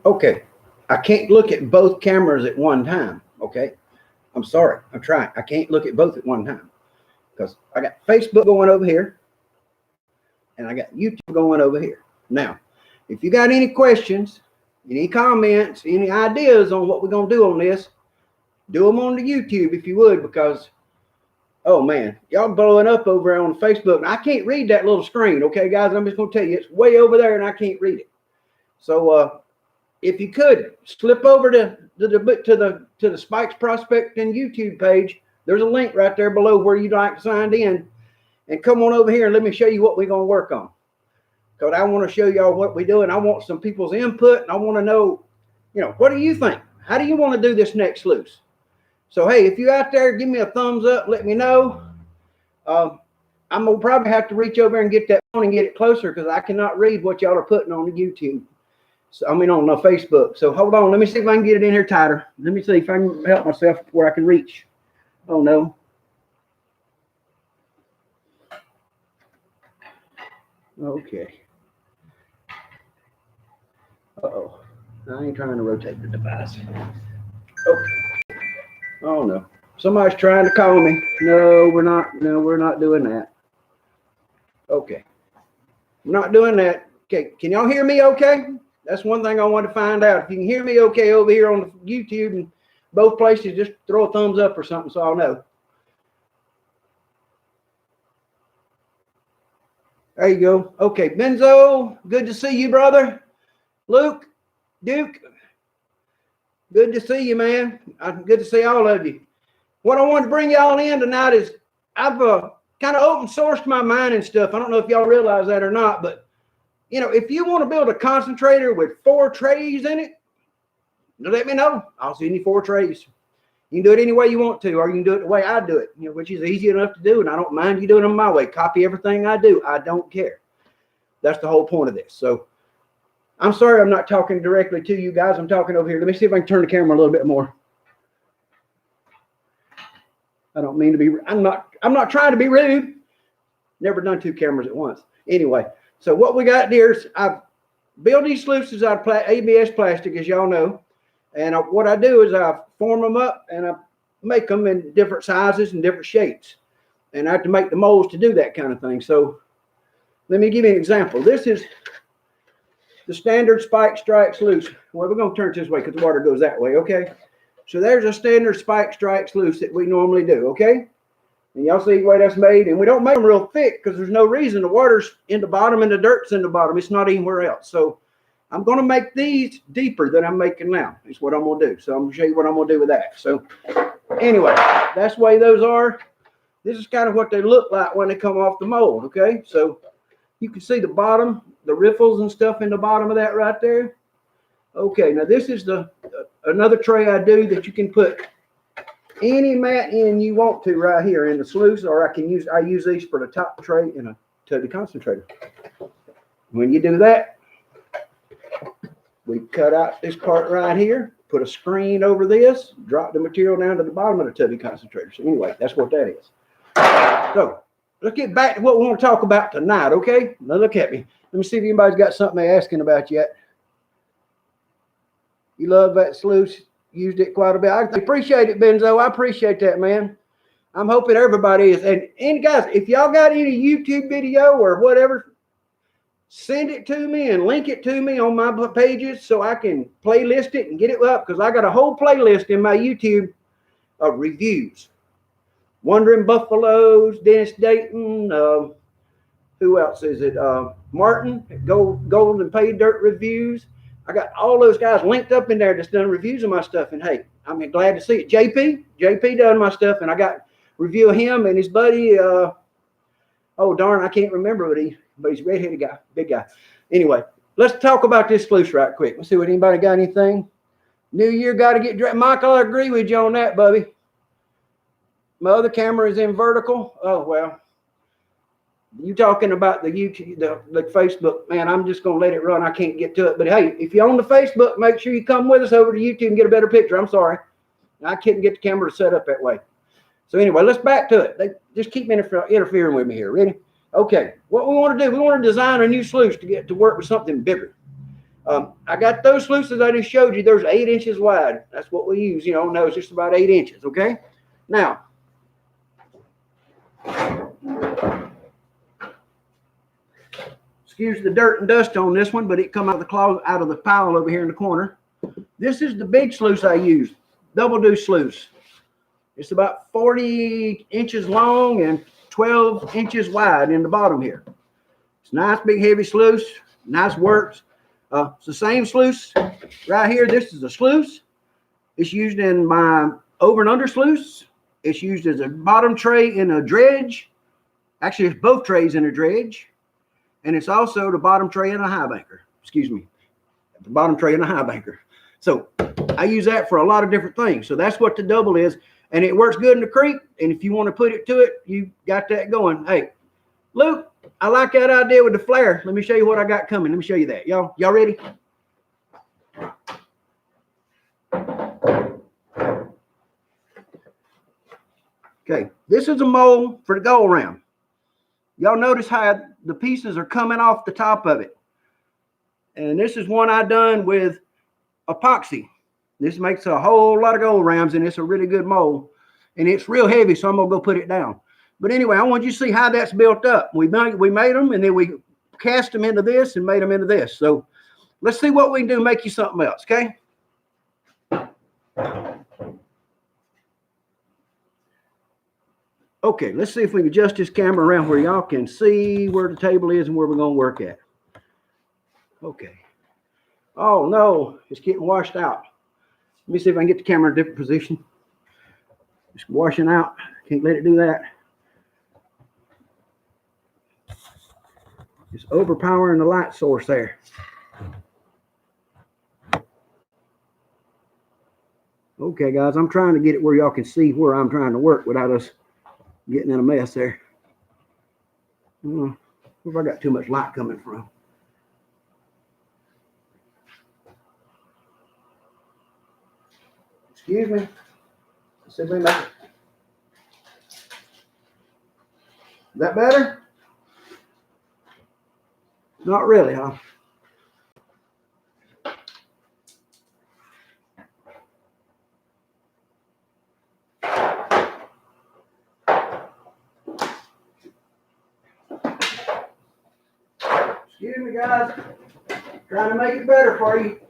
Okay, I can't look at both cameras at one time. Okay, I'm sorry. I'm trying. I can't look at both at one time because I got Facebook going over here and I got YouTube going over here. Now, if you got any questions, any comments, any ideas on what we're going to do on this, do them on the YouTube if you would, because, oh man, y'all blowing up over on Facebook. And I can't read that little screen. Okay, guys, I'm just going to tell you, it's way over there and I can't read it. So, if you could slip over to the Spikes Prospecting YouTube page, there's a link right there below where you'd like to sign in, and come on over here and let me show you what we're going to work on. Because I want to show y'all what we do, and I want some people's input, and I want to know, what do you think? How do you want to do this next sluice? So, hey, if you're out there, give me a thumbs up, let me know. I'm going to probably have to reach over and get that phone and get it closer because I cannot read what y'all are putting on the YouTube. So, on the Facebook. So hold on. Let me see if I can get it in here tighter. Let me see if I can help myself where I can reach. Oh, no. Okay. Uh-oh. I ain't trying to rotate the device. Okay. Oh, no. Somebody's trying to call me. No, we're not. No, we're not doing that. Okay. We're not doing that. Okay. Can y'all hear me okay? That's one thing I want to find out. If you can hear me okay over here on the YouTube and both places, just throw a thumbs up or something so I'll know. There you go. Okay, Benzo, good to see you, brother. Luke, Duke, good to see you, man. Good to see all of you. What I want to bring y'all in tonight is I've kind of open sourced my mind and stuff. I don't know if y'all realize that or not, but if you want to build a concentrator with 4 trays in it, let me know. I'll send you 4 trays. You can do it any way you want to, or you can do it the way I do it, which is easy enough to do, and I don't mind you doing it my way. Copy everything I do. I don't care. That's the whole point of this. So I'm sorry I'm not talking directly to you guys. I'm talking over here. Let me see if I can turn the camera a little bit more. I don't mean to be, I'm not trying to be rude. Never done 2 cameras at once. Anyway. So what we got here is I've built these sluices out of ABS plastic, as y'all know. And what I do is I form them up and I make them in different sizes and different shapes. And I have to make the molds to do that kind of thing. So let me give you an example. This is the standard spike strike sluice. Well, we're going to turn it this way because the water goes that way, okay? So there's a standard spike strike sluice that we normally do, okay? And y'all see the way that's made. And we don't make them real thick because there's no reason. The water's in the bottom and the dirt's in the bottom. It's not anywhere else. So I'm going to make these deeper than I'm making now. That's what I'm going to do. So I'm going to show you what I'm going to do with that. So anyway, that's the way those are. This is kind of what they look like when they come off the mold, okay? So you can see the bottom, the riffles and stuff in the bottom of that right there. Okay, now this is another tray I do that you can put any mat in you want to right here in the sluice, or I use these for the top tray in a tubby concentrator. When you do that, we cut out this part right here, put a screen over this, drop the material down to the bottom of the tubby concentrator. So anyway, that's what that is. So let's get back to what we want to talk about tonight, okay? Now look at me. Let me see if anybody's got something they're asking about yet. You love that sluice? Used it quite a bit. I appreciate it, Benzo. I appreciate that, man. I'm hoping everybody is. And guys, if y'all got any YouTube video or whatever, send it to me and link it to me on my pages so I can playlist it and get it up, because I got a whole playlist in my YouTube of reviews. Wandering Buffaloes, Dennis Dayton, who else is it? Martin, Gold and Pay Dirt reviews. I got all those guys linked up in there that's done reviews of my stuff. And hey, I'm glad to see it. JP done my stuff, and I got review of him and his buddy. Oh darn, I can't remember but he's a redheaded guy, big guy. Anyway, let's talk about this sluice right quick. Let's see what anybody got anything. New year got to get dressed. Michael, I agree with you on that, Bubby. My other camera is in vertical. Oh well. You talking about the YouTube, the Facebook, man, I'm just going to let it run. I can't get to it. But hey, if you're on the Facebook, make sure you come with us over to YouTube and get a better picture. I'm sorry. I couldn't get the camera to set up that way. So anyway, let's back to it. They just keep interfering with me here. Ready? Okay. What we want to do, we want to design a new sluice to get to work with something bigger. I got those sluices I just showed you. There's 8 inches wide. That's what we use. You know, no, it's just about 8 inches. Okay. Now, excuse the dirt and dust on this one, but it come out of the closet, out of the pile over here in the corner. This is the big sluice I use, double deuce sluice. It's about 40 inches long and 12 inches wide in the bottom here. It's nice, big, heavy sluice. Nice works. It's the same sluice right here. This is a sluice. It's used in my over and under sluice. It's used as a bottom tray in a dredge. Actually, it's both trays in a dredge. And it's also the bottom tray in a high banker. Excuse me. The bottom tray in a high banker. So I use that for a lot of different things. So that's what the double is. And it works good in the creek. And if you want to put it to it, you got that going. Hey, Luke, I like that idea with the flare. Let me show you what I got coming. Let me show you that. Y'all ready? Okay, this is a mold for the go around. Y'all notice how the pieces are coming off the top of it. And this is one I done with epoxy. This makes a whole lot of go arounds, and it's a really good mold. And it's real heavy, so I'm gonna go put it down. But anyway, I want you to see how that's built up. We made them, and then we cast them into this and made them into this. So let's see what we can do to make you something else, okay? Okay, let's see if we can adjust this camera around where y'all can see where the table is and where we're going to work at. Okay. Oh, no, it's getting washed out. Let me see if I can get the camera in a different position. It's washing out. Can't let it do that. It's overpowering the light source there. Okay, guys, I'm trying to get it where y'all can see where I'm trying to work without us getting in a mess there. Where have I got too much light coming from? Excuse me. Let's see if we make it. Is that better? Not really, huh? Excuse me, guys. Trying to make it better for you.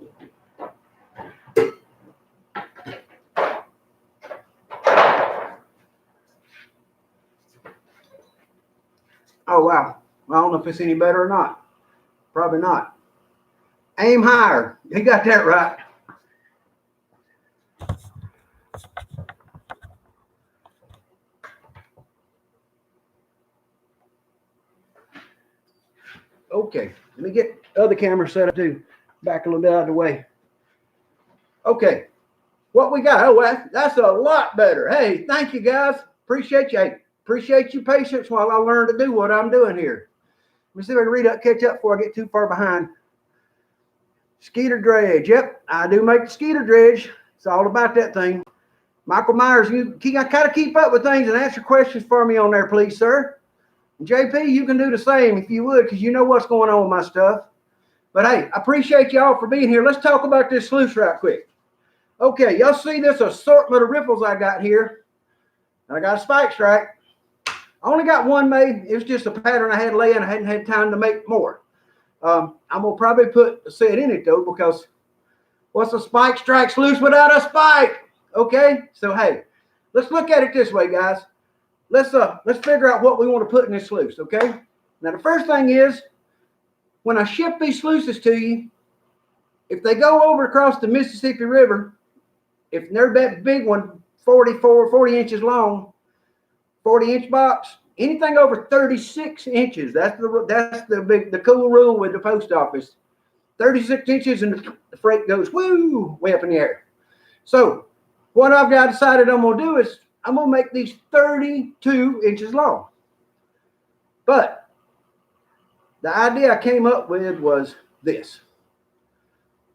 Oh, wow. I don't know if it's any better or not. Probably not. Aim higher. You got that right. Okay, let me get the other camera set up too. Back a little bit out of the way. Okay, what we got? Oh, that's a lot better. Hey, thank you guys. Appreciate you. Hey, appreciate your patience while I learn to do what I'm doing here. Let me see if I can catch up before I get too far behind. Skeeter dredge. Yep, I do make the skeeter dredge. It's all about that thing. Michael Myers, you kind of keep up with things and answer questions for me on there, please, sir. JP, you can do the same if you would, because you know what's going on with my stuff. But hey, I appreciate y'all for being here. Let's talk about this sluice right quick. Okay, y'all see this assortment of ripples I got here. And I got a spike strike. I only got one made. It was just a pattern I had laying. I hadn't had time to make more. I'm going to probably put a set in it, though, because what's a spike strike sluice without a spike? Okay, so hey, let's look at it this way, guys. Let's figure out what we want to put in this sluice, okay? Now, the first thing is, when I ship these sluices to you, if they go over across the Mississippi River, if they're that big one, 40 inches long, 40-inch box, anything over 36 inches, that's the cool rule with the post office. 36 inches and the freight goes, woo, way up in the air. So what I've got decided I'm going to do is I'm going to make these 32 inches long. But the idea I came up with was this.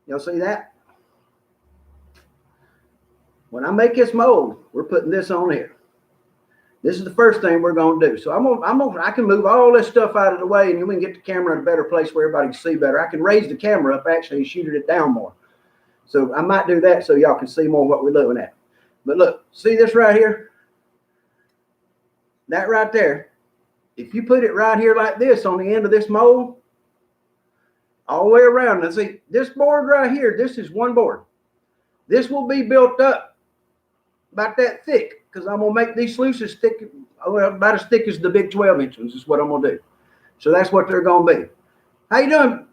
Y'all see that? When I make this mold, we're putting this on here. This is the first thing we're going to do. So I can move all this stuff out of the way, and then we can get the camera in a better place where everybody can see better. I can raise the camera up actually and shoot it down more. So I might do that so y'all can see more what we're looking at. But look, see this right here? That right there. If you put it right here like this on the end of this mold, all the way around. Now see, this board right here, this is one board. This will be built up about that thick because I'm going to make these sluices thick, about as thick as the big 12-inch ones is what I'm going to do. So that's what they're going to be. How you doing,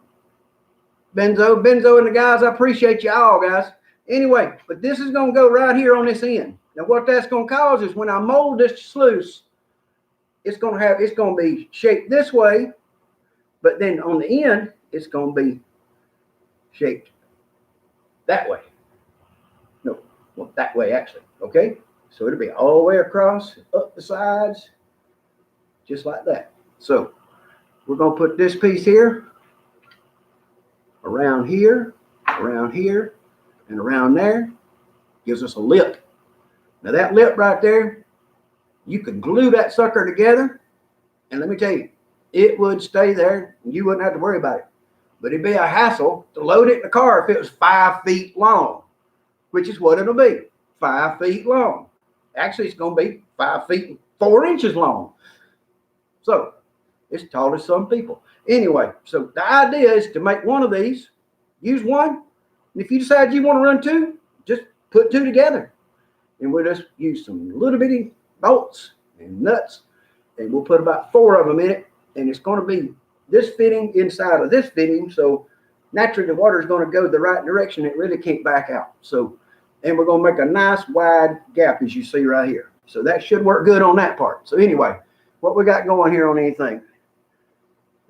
Benzo and the guys? I appreciate you all, guys. Anyway, but this is going to go right here on this end. Now what that's going to cause is when I mold this sluice, it's going to be shaped this way, but then on the end, it's going to be shaped that way. No, well, that way actually. Okay, so it'll be all the way across, up the sides, just like that. So we're going to put this piece here, around here, and around there. Gives us a lip. Now that lip right there, you could glue that sucker together, and let me tell you, it would stay there, and you wouldn't have to worry about it. But it'd be a hassle to load it in the car if it was 5 feet long, which is what it'll be, 5 feet long. Actually, it's going to be 5 feet and 4 inches long. So it's tall as some people. Anyway, so the idea is to make one of these, use one, and if you decide you want to run two, just put two together. And we'll just use some little bitty bolts and nuts, and we'll put about 4 of them in it, and it's going to be this fitting inside of this fitting, so naturally the water is going to go the right direction. It really can't back out. So, and we're going to make a nice wide gap as you see right here. So that should work good on that part. So anyway, what we got going here on anything?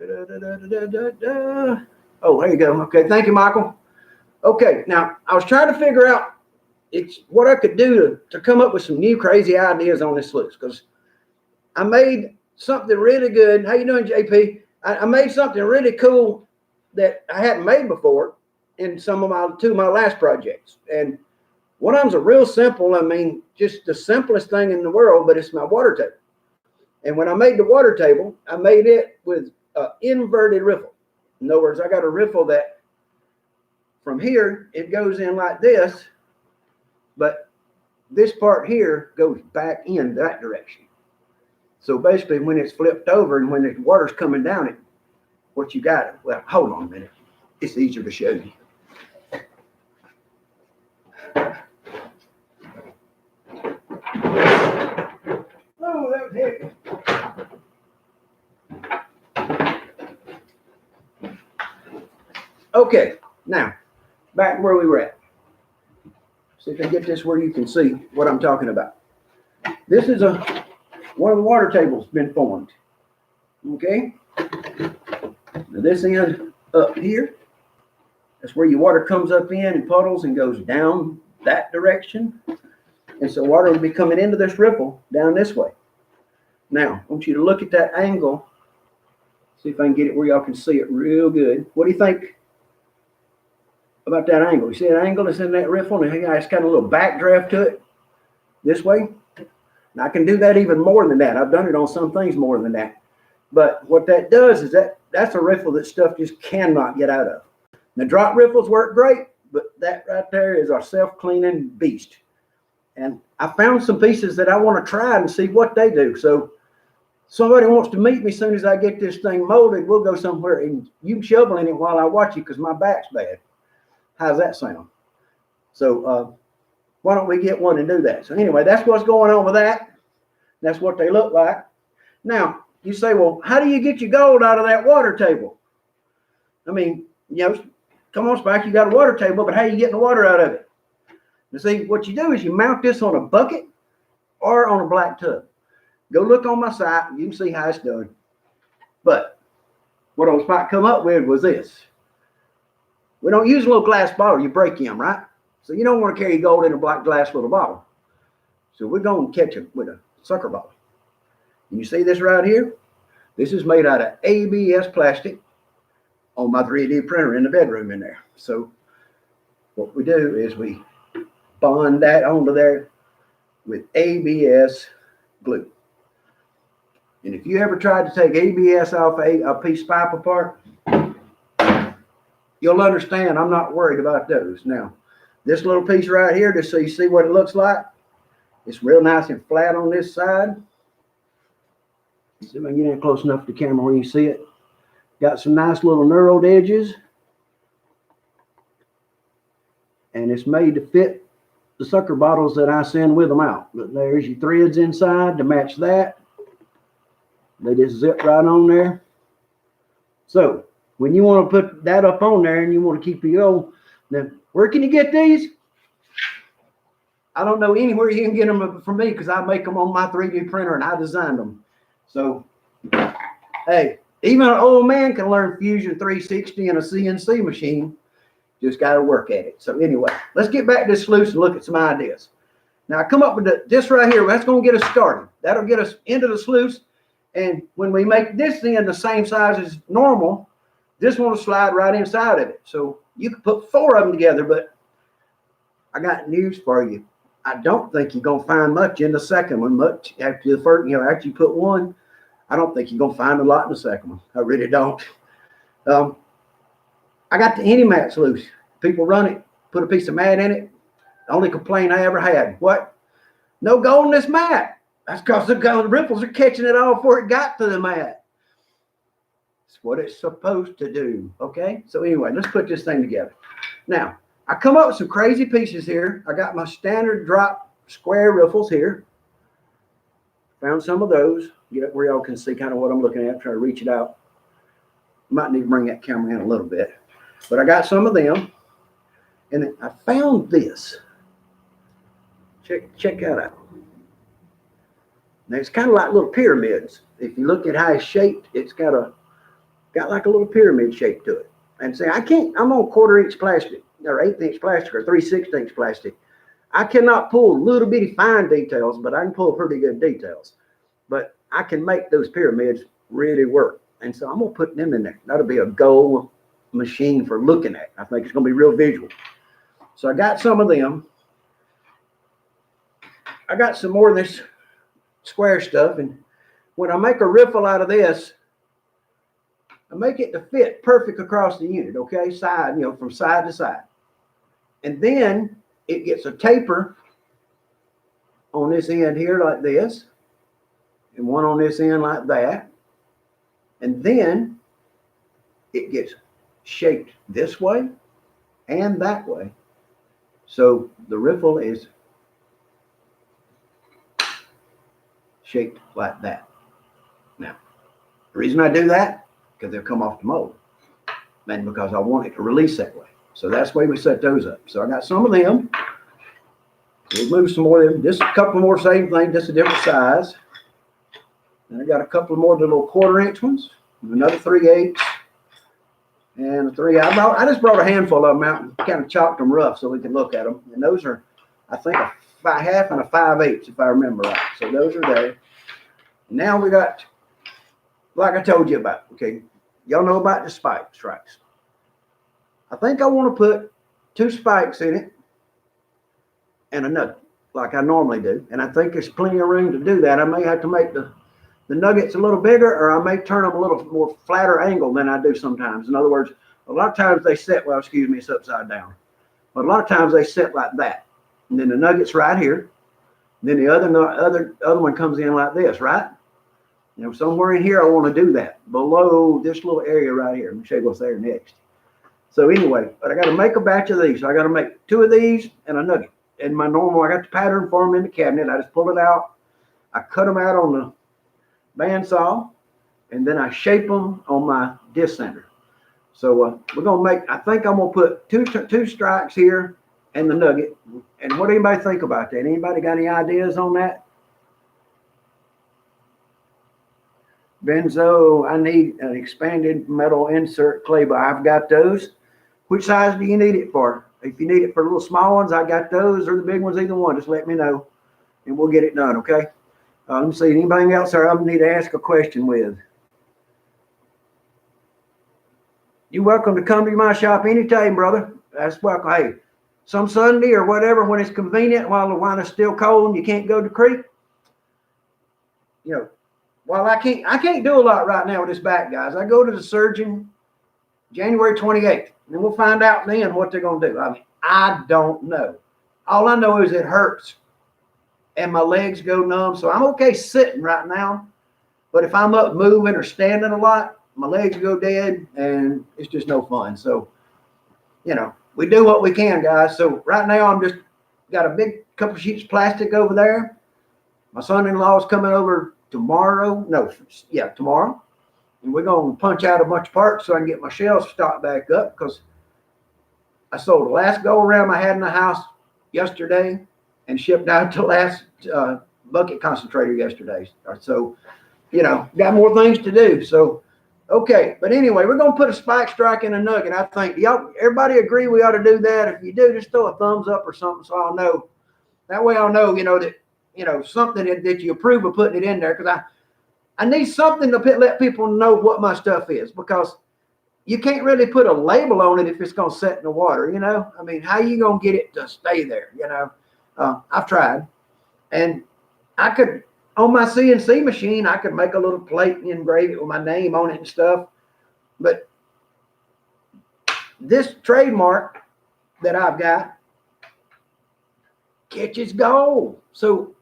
Oh, there you go. Okay, thank you, Michael. Okay, now I was trying to figure out what I could do to come up with some new crazy ideas on this sluice, because I made something really good. How you doing, JP? I made something really cool that I hadn't made before in two of my last projects. And one of them's a real simple, I mean, just the simplest thing in the world, but it's my water table. And when I made the water table, I made it with an inverted riffle. In other words, I got a riffle that from here, it goes in like this, but this part here goes back in that direction. So basically, when it's flipped over and when the water's coming down it, what you got? Well, hold on a minute. It's easier to show you. Oh, that was heavy. Okay, now back where we were at. See if I can get this where you can see what I'm talking about. This is one of the water tables been formed. Okay. Now this end up here, that's where your water comes up in and puddles and goes down that direction. And so water will be coming into this riffle down this way. Now, I want you to look at that angle. See if I can get it where y'all can see it real good. What do you think about that angle? You see that angle that's in that riffle? And it's got a little backdraft to it this way. And I can do that even more than that. I've done it on some things more than that. But what that does is that's a riffle that stuff just cannot get out of. The drop riffles work great, but that right there is our self-cleaning beast. And I found some pieces that I want to try and see what they do. So somebody wants to meet me as soon as I get this thing molded, we'll go somewhere and you can shovel in it while I watch you because my back's bad. How's that sound? So why don't we get one and do that? So anyway, that's what's going on with that. That's what they look like. Now, you say, well, how do you get your gold out of that water table? I mean, you know, come on, Spike, you got a water table, but how are you getting the water out of it? You see, what you do is you mount this on a bucket or on a black tub. Go look on my site, and you can see how it's done. But what old Spike come up with was this. We don't use a little glass bottle, you break them, right? So you don't want to carry gold in a black glass little bottle. So we're going to catch it with a sucker bottle. And you see this right here? This is made out of ABS plastic on my 3D printer in the bedroom in there. So what we do is we bond that onto there with ABS glue. And if you ever tried to take ABS off a piece of pipe apart, you'll understand I'm not worried about those. Now, this little piece right here, just so you see what it looks like, it's real nice and flat on this side. See if I can get in close enough to the camera where you see it. Got some nice little knurled edges. And it's made to fit the sucker bottles that I send with them out. But there's your threads inside to match that. They just zip right on there. So when you want to put that up on there and you want to keep your old, then where can you get these? I don't know anywhere you can get them from me because I make them on my 3D printer and I designed them. So, hey, even an old man can learn Fusion 360 in a CNC machine. Just got to work at it. So anyway, let's get back to this sluice and look at some ideas. Now I come up with this right here. That's going to get us started. That'll get us into the sluice. And when we make this thing the same size as normal, this one will slide right inside of it. So you can put 4 of them together, but I got news for you. I don't think you're going to find much in the second one. Much after the first, after you put one, I don't think you're going to find a lot in the second one. I really don't. I got the Inman sluice. People run it, put a piece of mat in it. The only complaint I ever had, what? No gold in this mat. That's because the ripples are catching it all before it got to the mat. It's what it's supposed to do, okay? So anyway, let's put this thing together. Now, I come up with some crazy pieces here. I got my standard drop square riffles here. Found some of those. Get up where y'all can see kind of what I'm looking at. Try to reach it out. Might need to bring that camera in a little bit. But I got some of them. And then I found this. Check that out. Now it's kind of like little pyramids. If you look at how it's shaped, it's got like a little pyramid shape to it. And say, I'm on 1/4-inch plastic, or 1/8-inch plastic, or 3/16 plastic. I cannot pull little bitty fine details, but I can pull pretty good details. But I can make those pyramids really work. And so I'm going to put them in there. That'll be a gold machine for looking at. I think it's going to be real visual. So I got some of them. I got some more of this square stuff. And when I make a riffle out of this, I make it to fit perfect across the unit, okay? Side, from side to side. And then it gets a taper on this end here like this. And one on this end like that. And then it gets shaped this way and that way. So the riffle is shaped like that. Now, the reason I do that, because they'll come off the mold. And because I want it to release that way. So that's the way we set those up. So I got some of them. We'll move some more of them. Just a couple more same thing, just a different size. And I got a couple more of the little 1/4-inch ones. Another 3/8. And a 3. I just brought a handful of them out and kind of chopped them rough so we can look at them. And those are, I think, a 1/2 and a 5/8 if I remember right. So those are there. Now we got, like I told you about, okay, y'all know about the strikes. I think I want to put 2 spikes in it and a nugget, like I normally do. And I think there's plenty of room to do that. I may have to make the nuggets a little bigger, or I may turn them a little more flatter angle than I do sometimes. In other words, a lot of times they set, well, excuse me, it's upside down. But a lot of times they set like that. And then the nugget's right here. And then the other one comes in like this, right? Somewhere in here I want to do that. Below this little area right here. Let me show you what's there next. So anyway, but I got to make a batch of these. So I got to make 2 of these and a nugget. And my normal, I got the pattern for them in the cabinet. I just pull it out. I cut them out on the bandsaw, and then I shape them on my disc sander. So we're gonna make, I think I'm gonna put two strikes here and the nugget. And what do anybody think about that? Anybody got any ideas on that? Benzo, I need an expanded metal insert clay bar. I've got those. Which size do you need it for? If you need it for little small ones, I got those, or the big ones, either one. Just let me know, and we'll get it done, okay? Let me see, anybody else there I need to ask a question with? You're welcome to come to my shop anytime, brother. That's welcome. Hey, some Sunday or whatever, when it's convenient, while the wine is still cold and you can't go to the creek, while I can't do a lot right now with this back, guys. I go to the surgeon January 28th, and we'll find out then what they're going to do. I mean, I don't know. All I know is it hurts and my legs go numb. So I'm okay sitting right now. But if I'm up moving or standing a lot, my legs go dead and it's just no fun. So, you know, we do what we can, guys. So right now I'm just got a big couple sheets of plastic over there. My son-in-law is coming over tomorrow. No, yeah, tomorrow. And we're going to punch out a bunch of parts so I can get my shelves stocked back up, because I sold the last go-around I had in the house yesterday and shipped out the last bucket concentrator yesterday. So, you know, got more things to do. So, okay. But anyway, we're going to put a spike strike in a nugget. I think, everybody agree we ought to do that? If you do, just throw a thumbs up or something so I'll know. That way I'll know, that, something that you approve of putting it in there, because I need something to let people know what my stuff is, because you can't really put a label on it if it's going to set in the water, I mean, how you going to get it to stay there, I've tried. And I could, on my CNC machine, I could make a little plate and engrave it with my name on it and stuff. But this trademark that I've got catches gold. So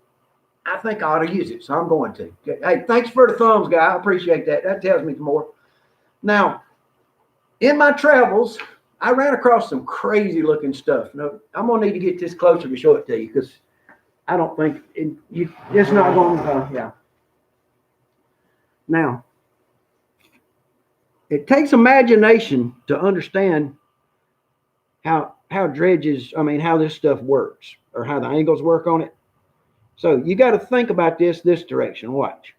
I think I ought to use it, so I'm going to. Hey, thanks for the thumbs, guy. I appreciate that. That tells me more. Now, in my travels, I ran across some crazy-looking stuff. Now, I'm going to need to get this closer to show it to you, because I don't think it's not going to, yeah. Now, it takes imagination to understand how dredges, how this stuff works, or how the angles work on it. So you got to think about this direction. Watch.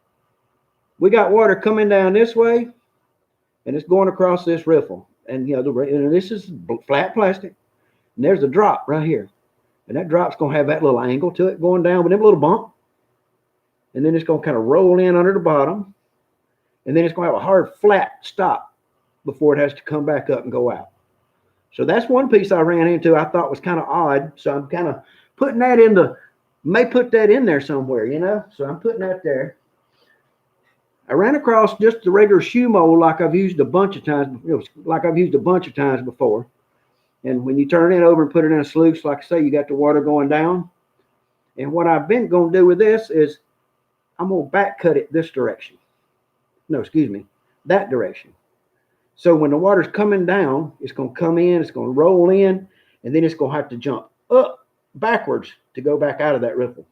We got water coming down this way, and it's going across this riffle. And this is flat plastic. And there's a drop right here. And that drop's going to have that little angle to it going down with them little bump. And then it's going to kind of roll in under the bottom. And then it's going to have a hard flat stop before it has to come back up and go out. So that's one piece I ran into I thought was kind of odd. So I'm kind of putting that may put that in there somewhere, So I'm putting that there. I ran across just the regular shoe mold like I've used a bunch of times, before. And when you turn it over and put it in a sluice, like I say, you got the water going down. And what I've been going to do with this is I'm going to back cut it this direction. No, excuse me, that direction. So when the water's coming down, it's going to come in, it's going to roll in, and then it's going to have to jump up backwards to go back out of that riffle.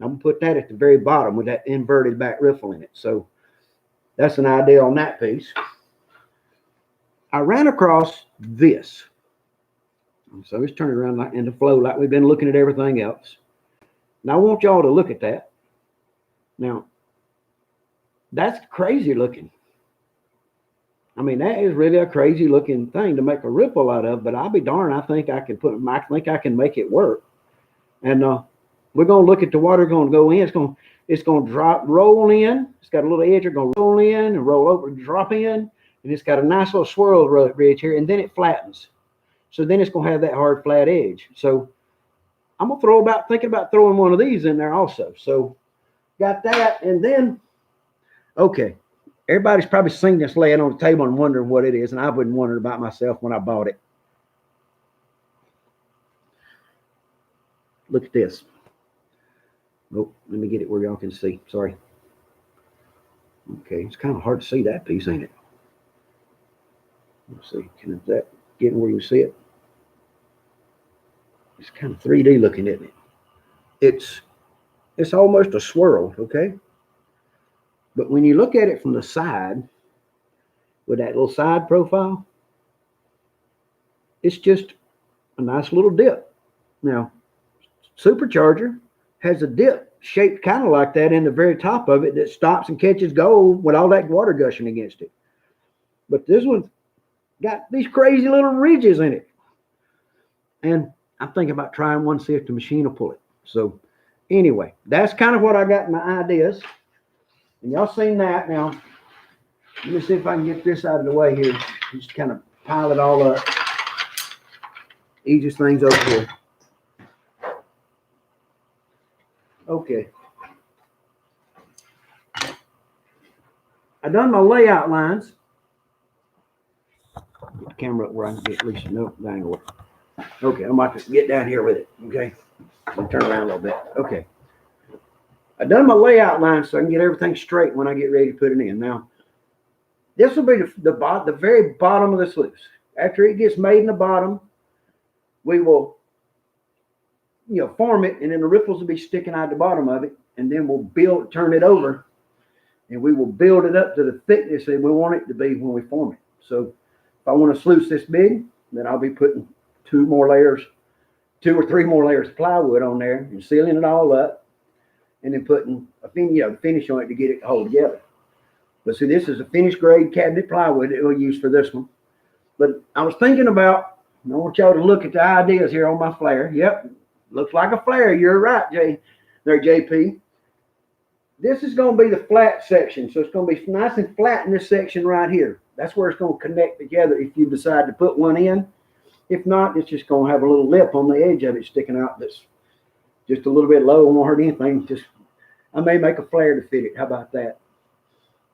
I'm going to put that at the very bottom with that inverted back riffle in it. So that's an idea on that piece. I ran across this. So it's turning around like in the flow like we've been looking at everything else. Now I want y'all to look at that. Now, that's crazy looking. That is really a crazy looking thing to make a ripple out of, but I'll be darned, I think I can make it work. And we're going to look at the water going to go in. It's going to roll in. It's got a little edge. It's going to roll in and roll over and drop in. And it's got a nice little swirl ridge here, and then it flattens. So then it's going to have that hard flat edge. So I'm going to thinking about throwing one of these in there also. So got that. And then, okay, everybody's probably seen this laying on the table and wondering what it is. And I've been wondering about myself when I bought it. Look at this. Oh, let me get it where y'all can see. Sorry. Okay, it's kind of hard to see that piece, ain't it? Let's see. Is that getting where you see it? It's kind of 3D looking, isn't it? It's almost a swirl, okay? But when you look at it from the side, with that little side profile, it's just a nice little dip. Now, Supercharger has a dip shaped kind of like that in the very top of it that stops and catches gold with all that water gushing against it. But this one's got these crazy little ridges in it. And I'm thinking about trying one, see if the machine will pull it. So anyway, that's kind of what I got in my ideas. And y'all seen that. Now, let me see if I can get this out of the way here. Just kind of pile it all up. Easiest things over here. Okay. I've done my layout lines. Get the camera up where I can get at least enough angle. Okay, I'm about to get down here with it. Okay, I'll turn around a little bit. Okay, I've done my layout lines so I can get everything straight when I get ready to put it in. Now, this will be the very bottom of the sluice. After it gets made in the bottom, we will, form it, and then the riffles will be sticking out the bottom of it, and then we'll turn it over, and we will build it up to the thickness that we want it to be when we form it. So if I want a sluice this big, then I'll be putting 2 or 3 more layers of plywood on there and sealing it all up, and then putting a finish on it to get it to hold together. But see, this is a finished grade cabinet plywood that we'll use for this one. But I was thinking about, I want y'all to look at the ideas here on my flare. Yep, looks like a flare. You're right, JP. This is going to be the flat section. So it's going to be nice and flat in this section right here. That's where it's going to connect together if you decide to put one in. If not, it's just going to have a little lip on the edge of it sticking out that's just a little bit low. Won't hurt anything. I may make a flare to fit it. How about that?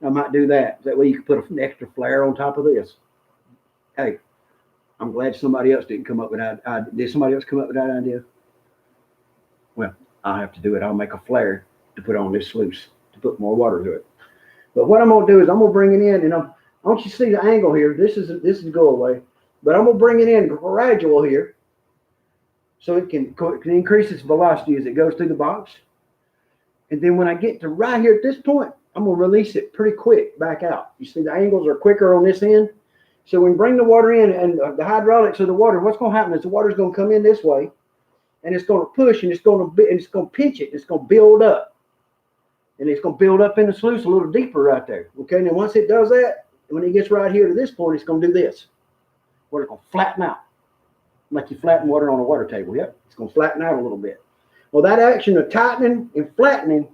I might do that. That way you can put an extra flare on top of this. Hey, I'm glad somebody else didn't come up with that idea. Did somebody else come up with that idea? Well, I'll have to do it. I'll make a flare to put on this sluice to put more water to it. But what I'm going to do is I'm going to bring it in, and I want you to see the angle here. This is go away, but I'm going to bring it in gradual here, so it can increase its velocity as it goes through the box. And then when I get to right here at this point, I'm going to release it pretty quick back out. You see the angles are quicker on this end. So when we bring the water in, and the hydraulics of the water, what's going to happen is the water is going to come in this way, and it's going to push, and it's going to pinch it. It's going to build up, and it's going to build up in the sluice a little deeper right there. Okay, and then once it does that, when it gets right here to this point, it's going to do this. Water going to flatten out, like you flatten water on a water table. Yep, it's going to flatten out a little bit. Well, that action of tightening and flattening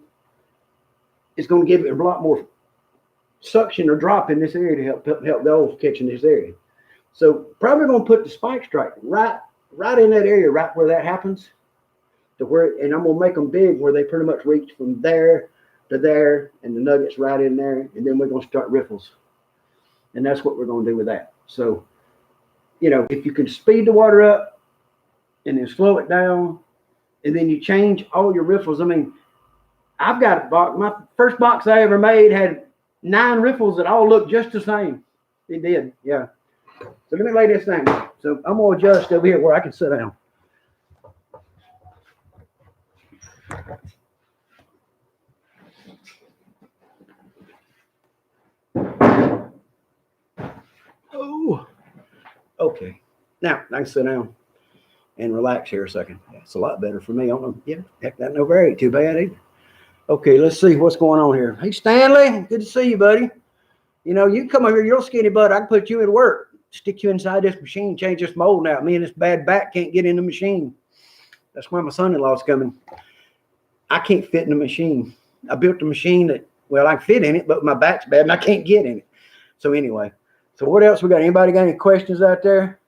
is going to give it a lot more suction or drop in this area to help the holes catch in this area. So probably going to put the spike strike right in that area, right where that happens, to where, and I'm going to make them big where they pretty much reach from there to there, and the nuggets right in there, and then we're going to start riffles, and that's what we're going to do with that. So, if you can speed the water up and then slow it down, and then you change all your riffles. I mean, I've got a box. My first box I ever made had 9 riffles that all looked just the same. It did, yeah. So let me lay this thing. So I'm going to adjust over here where I can sit down. Oh, okay. Now I can sit down and relax here a second. It's a lot better for me. I don't know. Yeah, heck, that no very ain't too bad either. Okay, let's see what's going on here. Hey, Stanley, good to see you, buddy. You come over here, you're a skinny butt. I can put you at work, stick you inside this machine, change this mold out. Me and this bad back can't get in the machine. That's why my son-in-law's coming. I can't fit in the machine. I built a machine that, well, I can fit in it, but my back's bad and I can't get in it. So anyway, so what else we got? Anybody got any questions out there?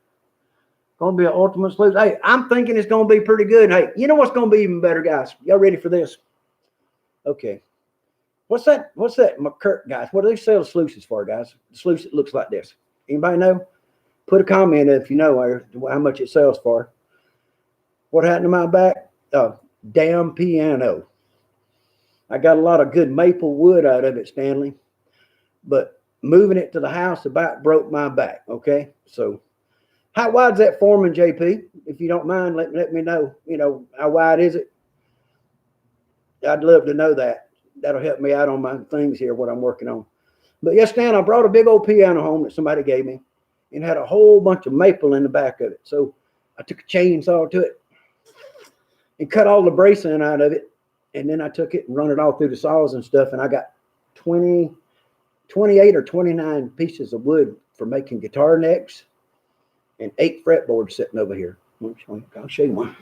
Going to be an ultimate sluice. Hey, I'm thinking it's going to be pretty good. Hey, you know what's going to be even better, guys? Y'all ready for this? Okay. What's that, McCurk, guys? What do they sell the sluices for, guys? The sluice that looks like this. Anybody know? Put a comment if you know how much it sells for. What happened to my back? Damn piano. I got a lot of good maple wood out of it, Stanley. But moving it to the house about broke my back, okay? So how wide's that forming, JP? If you don't mind, let me know. How wide is it? I'd love to know that. That'll help me out on my things here, what I'm working on. But yes, Stan, I brought a big old piano home that somebody gave me and had a whole bunch of maple in the back of it. So I took a chainsaw to it and cut all the bracing out of it. And then I took it and run it all through the saws and stuff. And I got 28 or 29 pieces of wood for making guitar necks and 8 fretboards sitting over here. I'll show you one.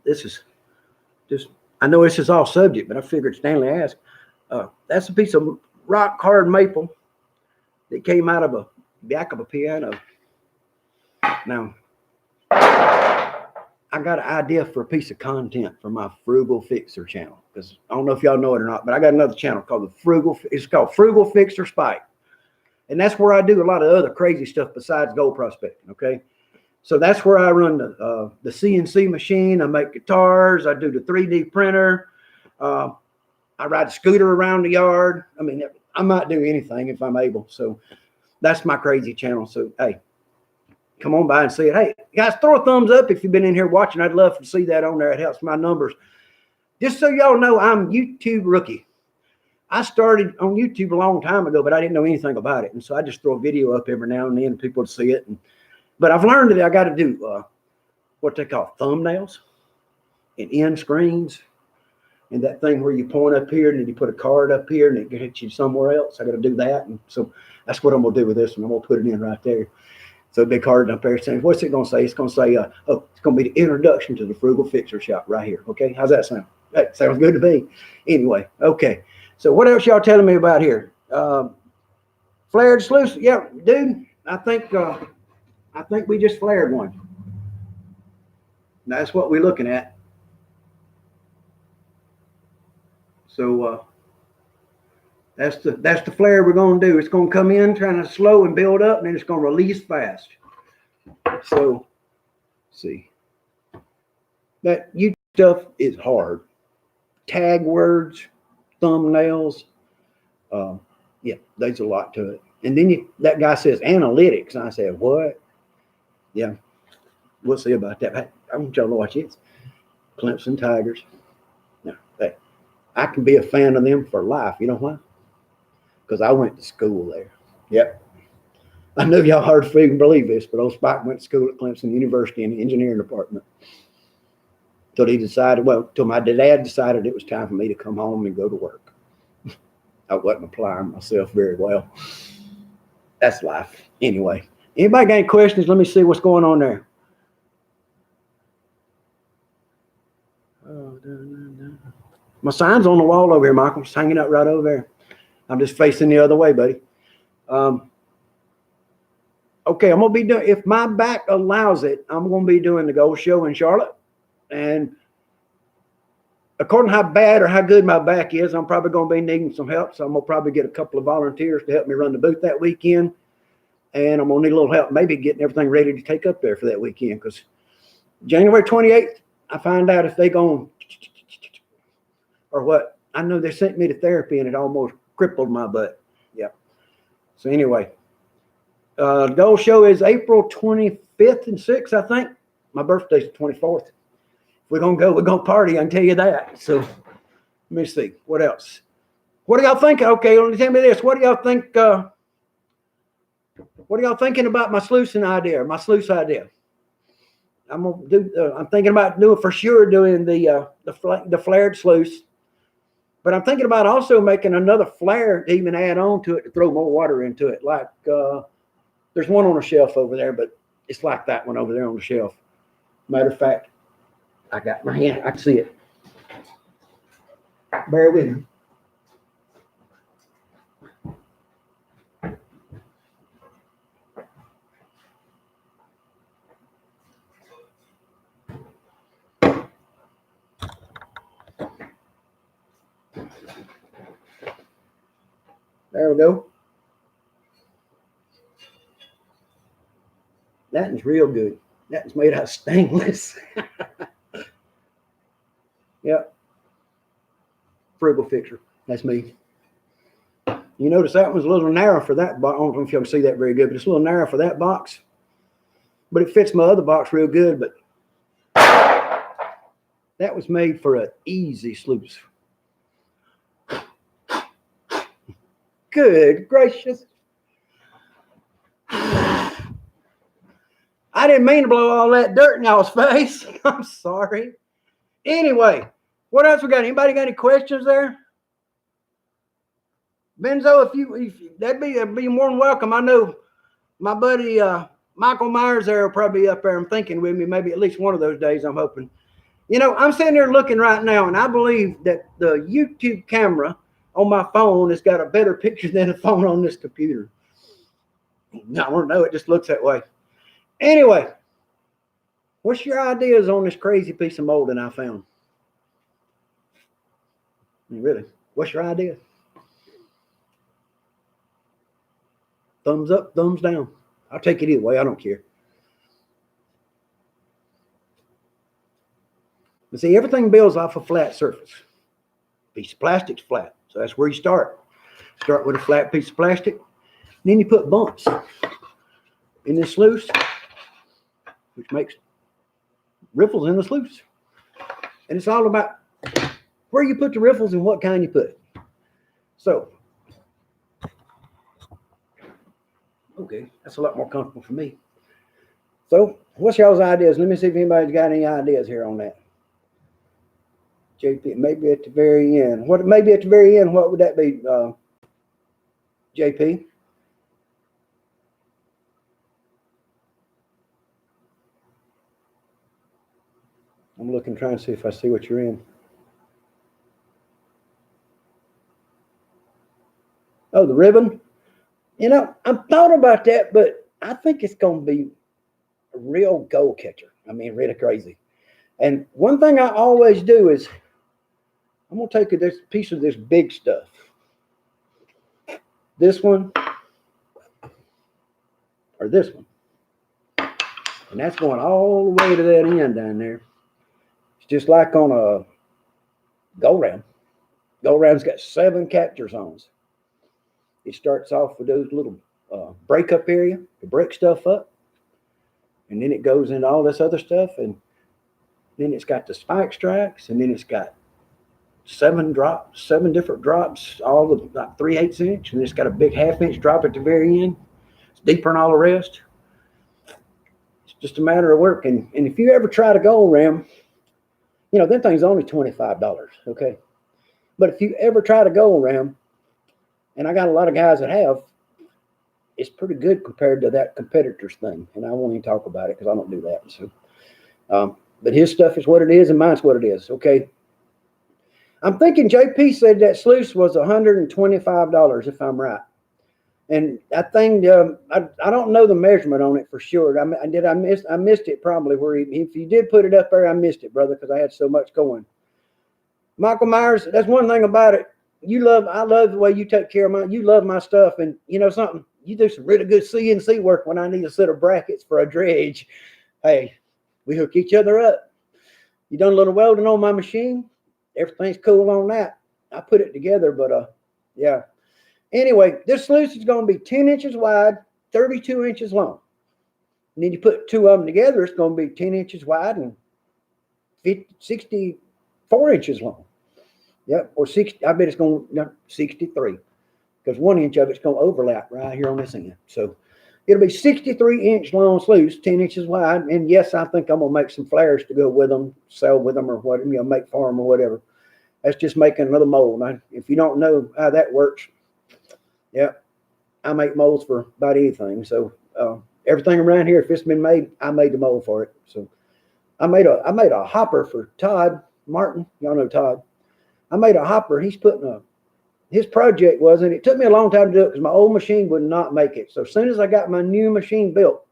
This is just, I know this is all subject, but I figured Stanley asked. That's a piece of rock hard maple that came out of a back of a piano. Now, I got an idea for a piece of content for my Frugal Fixer channel, because I don't know if y'all know it or not, but I got another channel called it's called Frugal Fixer Spike. And that's where I do a lot of other crazy stuff besides gold prospecting, okay? So that's where I run the CNC machine. I make guitars. I do the 3D printer. I ride a scooter around the yard. I mean, I might do anything if I'm able. So that's my crazy channel. So, hey, come on by and see it. Hey, guys, throw a thumbs up if you've been in here watching. I'd love to see that on there. It helps my numbers. Just so y'all know, I'm YouTube rookie. I started on YouTube a long time ago, but I didn't know anything about it. And so I just throw a video up every now and then and people to see it. But I've learned that I got to do what they call thumbnails and end screens. And that thing where you point up here and then you put a card up here and it gets you somewhere else. I got to do that. And so that's what I'm going to do with this one. I'm going to put it in right there. So a big card up there saying, what's it going to say? It's going to say, oh, it's going to be the introduction to the Frugal Fixer Shop right here. Okay. How's that sound? Hey, sounds good to me. Anyway. Okay. So what else y'all telling me about here? Flared sluice. Yeah, dude, I think we just flared one. That's what we're looking at. So that's the flare we're going to do. It's going to come in trying to slow and build up, and then it's going to release fast. So, see, that YouTube stuff is hard. Tag words, thumbnails. Yeah, there's a lot to it. And then that guy says analytics. And I said, what? Yeah, we'll see about that. I want y'all to watch this. Clemson Tigers. Now, hey, I can be a fan of them for life. You know why? Because I went to school there. Yep. I know y'all hard to freaking believe this, but old Spike went to school at Clemson University in the engineering department. Till he decided, till my dad decided it was time for me to come home and go to work. I wasn't applying myself very well. That's life. Anyway, anybody got any questions? Let me see what's going on there. My sign's on the wall over here, Michael. It's hanging up right over there. I'm just facing the other way, buddy. Okay, I'm going to be doing, if my back allows it, I'm going to be doing the Gold Show in Charlotte. And according to how bad or how good my back is, I'm probably going to be needing some help. So I'm going to probably get a couple of volunteers to help me run the booth that weekend. And I'm going to need a little help, maybe getting everything ready to take up there for that weekend. Because January 28th, I find out if they going or what. I know they sent me to therapy and it almost crippled my butt. Yep. So anyway, the Gold Show is April 25th and 6th, I think. My birthday's the 24th. If we're going to go, we're going to party, I can tell you that. So let me see. What else? What do y'all think? Okay, let me tell me this. What do y'all think? What are y'all thinking about my sluicing idea, my sluice idea? I'm going to do, I'm thinking about doing for sure doing the flared sluice. But I'm thinking about also making another flare to even add on to it to throw more water into it. Like there's one on the shelf over there, but it's like that one over there on the shelf. Matter of fact, I got my hand. I can see it. Bear with me. There we go. That is real good. That is made out of stainless. Yep. Frugal Fixer. That's me. You notice that one's a little narrow for that box. I don't know if y'all can see that very good, but it's a little narrow for that box. But it fits my other box real good. But that was made for an easy sluice. Good gracious. I didn't mean to blow all that dirt in y'all's face. I'm sorry. Anyway, what else we got? Anybody got any questions there? Benzo, if that'd be more than welcome. I know my buddy Michael Myers there will probably be up there and thinking with me maybe at least one of those days, I'm hoping. You know, I'm sitting there looking right now, and I believe that the YouTube camera on my phone has got a better picture than the phone on this computer. I don't know. It just looks that way. Anyway, what's your ideas on this crazy piece of molding I found? Really, what's your idea? Thumbs up, thumbs down. I'll take it either way. I don't care. But see, everything builds off a flat surface. Piece of plastic's flat, so that's where you start. Start with a flat piece of plastic. Then you put bumps in this sluice, which makes riffles in the sluice. And it's all about where you put the riffles and what kind you put. So, okay, that's a lot more comfortable for me. So, what's y'all's ideas? Let me see if anybody's got any ideas here on that. JP, maybe at the very end. What? Maybe at the very end, what would that be, JP? I'm looking, trying to see if I see what you're in. Oh, the ribbon. You know, I've thought about that, but I think it's going to be a real goal catcher. I mean, really crazy. And one thing I always do is I'm going to take this piece of this big stuff. This one or this one. And that's going all the way to that end down there. It's just like on a go round. Go round's got 7 capture zones. It starts off with those little breakup area to break stuff up. And then it goes into all this other stuff. And then it's got the spike strikes. And then it's got 7 different drops, all of like 3/8 inch. And it's got a big 1/2 inch drop at the very end. It's deeper than all the rest. It's just a matter of work. And if you ever try to gold ram, you know, that thing's only $25, okay? But if you ever try to gold ram, and I got a lot of guys that have, it's pretty good compared to that competitor's thing. And I won't even talk about it because I don't do that. So, but his stuff is what it is and mine's what it is, okay? I'm thinking JP said that sluice was $125 if I'm right. And I think I don't know the measurement on it for sure. I missed it probably where if you did put it up there, I missed it, brother, because I had so much going. Michael Myers, that's one thing about it. I love the way you take care of you love my stuff, and you know something, you do some really good CNC work when I need a set of brackets for a dredge. Hey, we hook each other up. You done a little welding on my machine. Everything's cool on that. I put it together, but yeah. Anyway, this sluice is going to be 10 inches wide, 32 inches long. And then you put 2 of them together, it's going to be 10 inches wide and 64 inches long. Yep, or 60. I bet it's going to 63 because 1 inch of it's going to overlap right here on this end. So it'll be 63-inch long sluice, 10 inches wide. And yes, I think I'm going to make some flares to go with them, sell with them or whatever, you know, make for them or whatever. That's just making another mold. Now, if you don't know how that works, yeah, I make molds for about anything. So everything around here, if it's been made, I made the mold for it. So I made a hopper for Todd Martin. Y'all know Todd. I made a hopper. He's putting his project was, and it took me a long time to do it because my old machine would not make it. So as soon as I got my new machine built,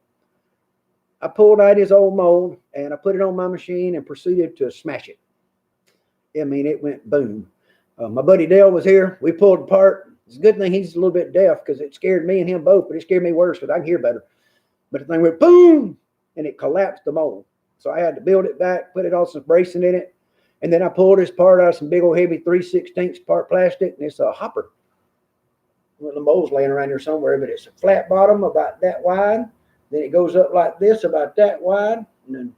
I pulled out his old mold and I put it on my machine and proceeded to smash it. I mean, it went boom. My buddy Dale was here. We pulled it apart. It's a good thing he's a little bit deaf because it scared me and him both, but it scared me worse because I can hear better. But the thing went boom, and it collapsed the mold. So I had to build it back, put it all some bracing in it, and then I pulled this part out of some big old heavy 3/16 part plastic, and it's a hopper. One of the mold's laying around here somewhere, but it's a flat bottom about that wide. Then it goes up like this, about that wide, and then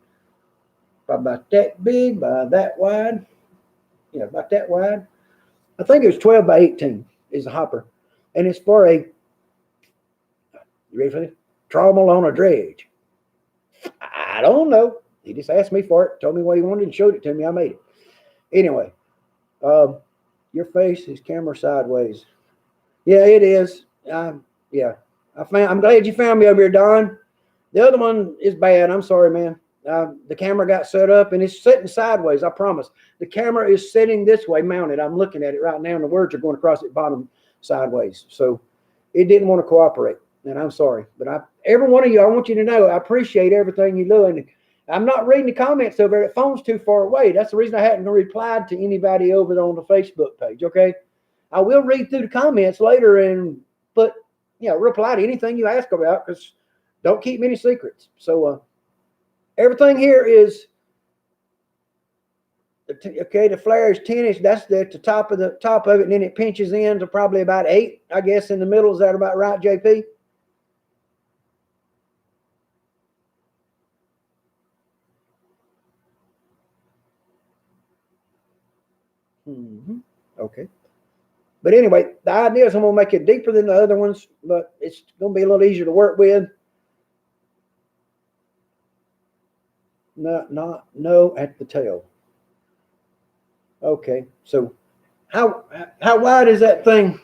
about that big, by that wide. Yeah, about that wide. I think it was 12 by 18 is a hopper. And it's for you ready for this? Trommel on a dredge. I don't know. He just asked me for it, told me what he wanted and showed it to me. I made it. Anyway, your face is camera sideways. Yeah, it is. Yeah. I'm glad you found me over here, Don. The other one is bad. I'm sorry, man. The camera got set up and it's sitting sideways. I promise. The camera is sitting this way, mounted. I'm looking at it right now, and the words are going across it bottom sideways. So it didn't want to cooperate. and I'm sorry, but every one of you, I want you to know I appreciate everything you're doing. I'm not reading the comments over there. The phone's too far away. That's the reason I hadn't replied to anybody over there on the Facebook page. Okay, I will read through the comments later and reply to anything you ask about, because don't keep many secrets. So everything here is okay. The flare is 10-inch. That's the top of it, and then it pinches in to probably about 8, I guess. In the middle, is that about right, JP? Okay. But anyway, the idea is I'm going to make it deeper than the other ones, but it's going to be a little easier to work with. No at the tail. Okay. So how wide is that thing?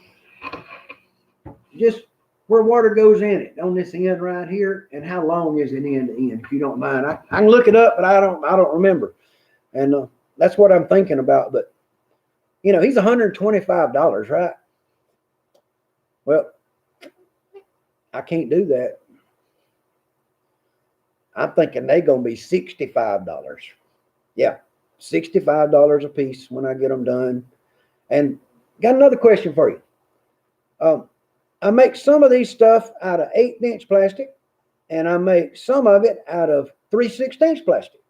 Just where water goes in it on this end right here, and how long is it end to end, if you don't mind? I can look it up, but I don't remember. And that's what I'm thinking about. But he's $125, right? Well, I can't do that. I'm thinking they're going to be $65. Yeah, $65 a piece when I get them done. And got another question for you. I make some of these stuff out of 1/8-inch plastic, and I make some of it out of 3/16 plastic.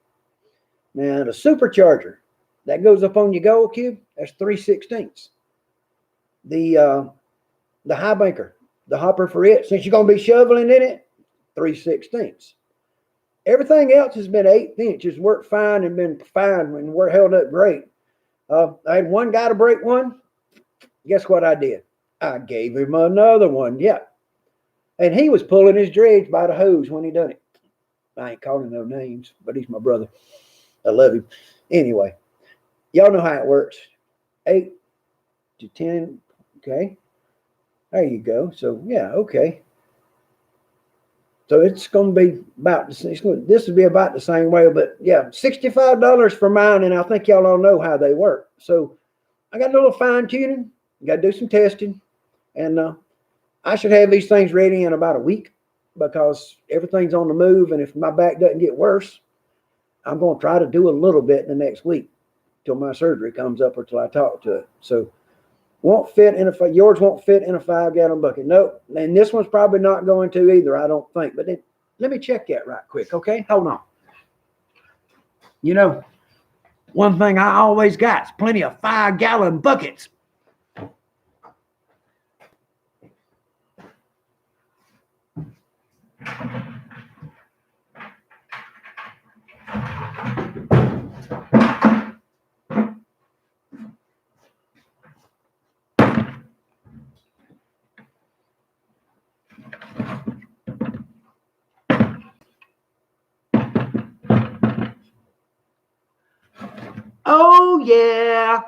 Now, the supercharger that goes up on your gold cube, that's 3/16. The high banker, the hopper for it, since you're going to be shoveling in it, 3/16. Everything else has been 1/8 inches, worked fine and been fine, and we're held up great. I had one guy to break one. Guess what I did? I gave him another one. Yeah. And he was pulling his dredge by the hose when he done it. I ain't calling no names, but he's my brother. I love him. Anyway, y'all know how it works. 8 to 10. Okay. There you go. So, yeah, okay. So it's going to be about this will be about the same way, but yeah, $65 for mine, and I think y'all all know how they work. So I got a little fine tuning, got to do some testing, and I should have these things ready in about a week, because everything's on the move, and if my back doesn't get worse, I'm going to try to do a little bit in the next week till my surgery comes up or till I talk to it. So yours won't fit in a 5-gallon bucket. Nope. And this one's probably not going to either, I don't think. But then, let me check that right quick, okay? Hold on. One thing I always got is plenty of 5-gallon buckets. Oh, yeah.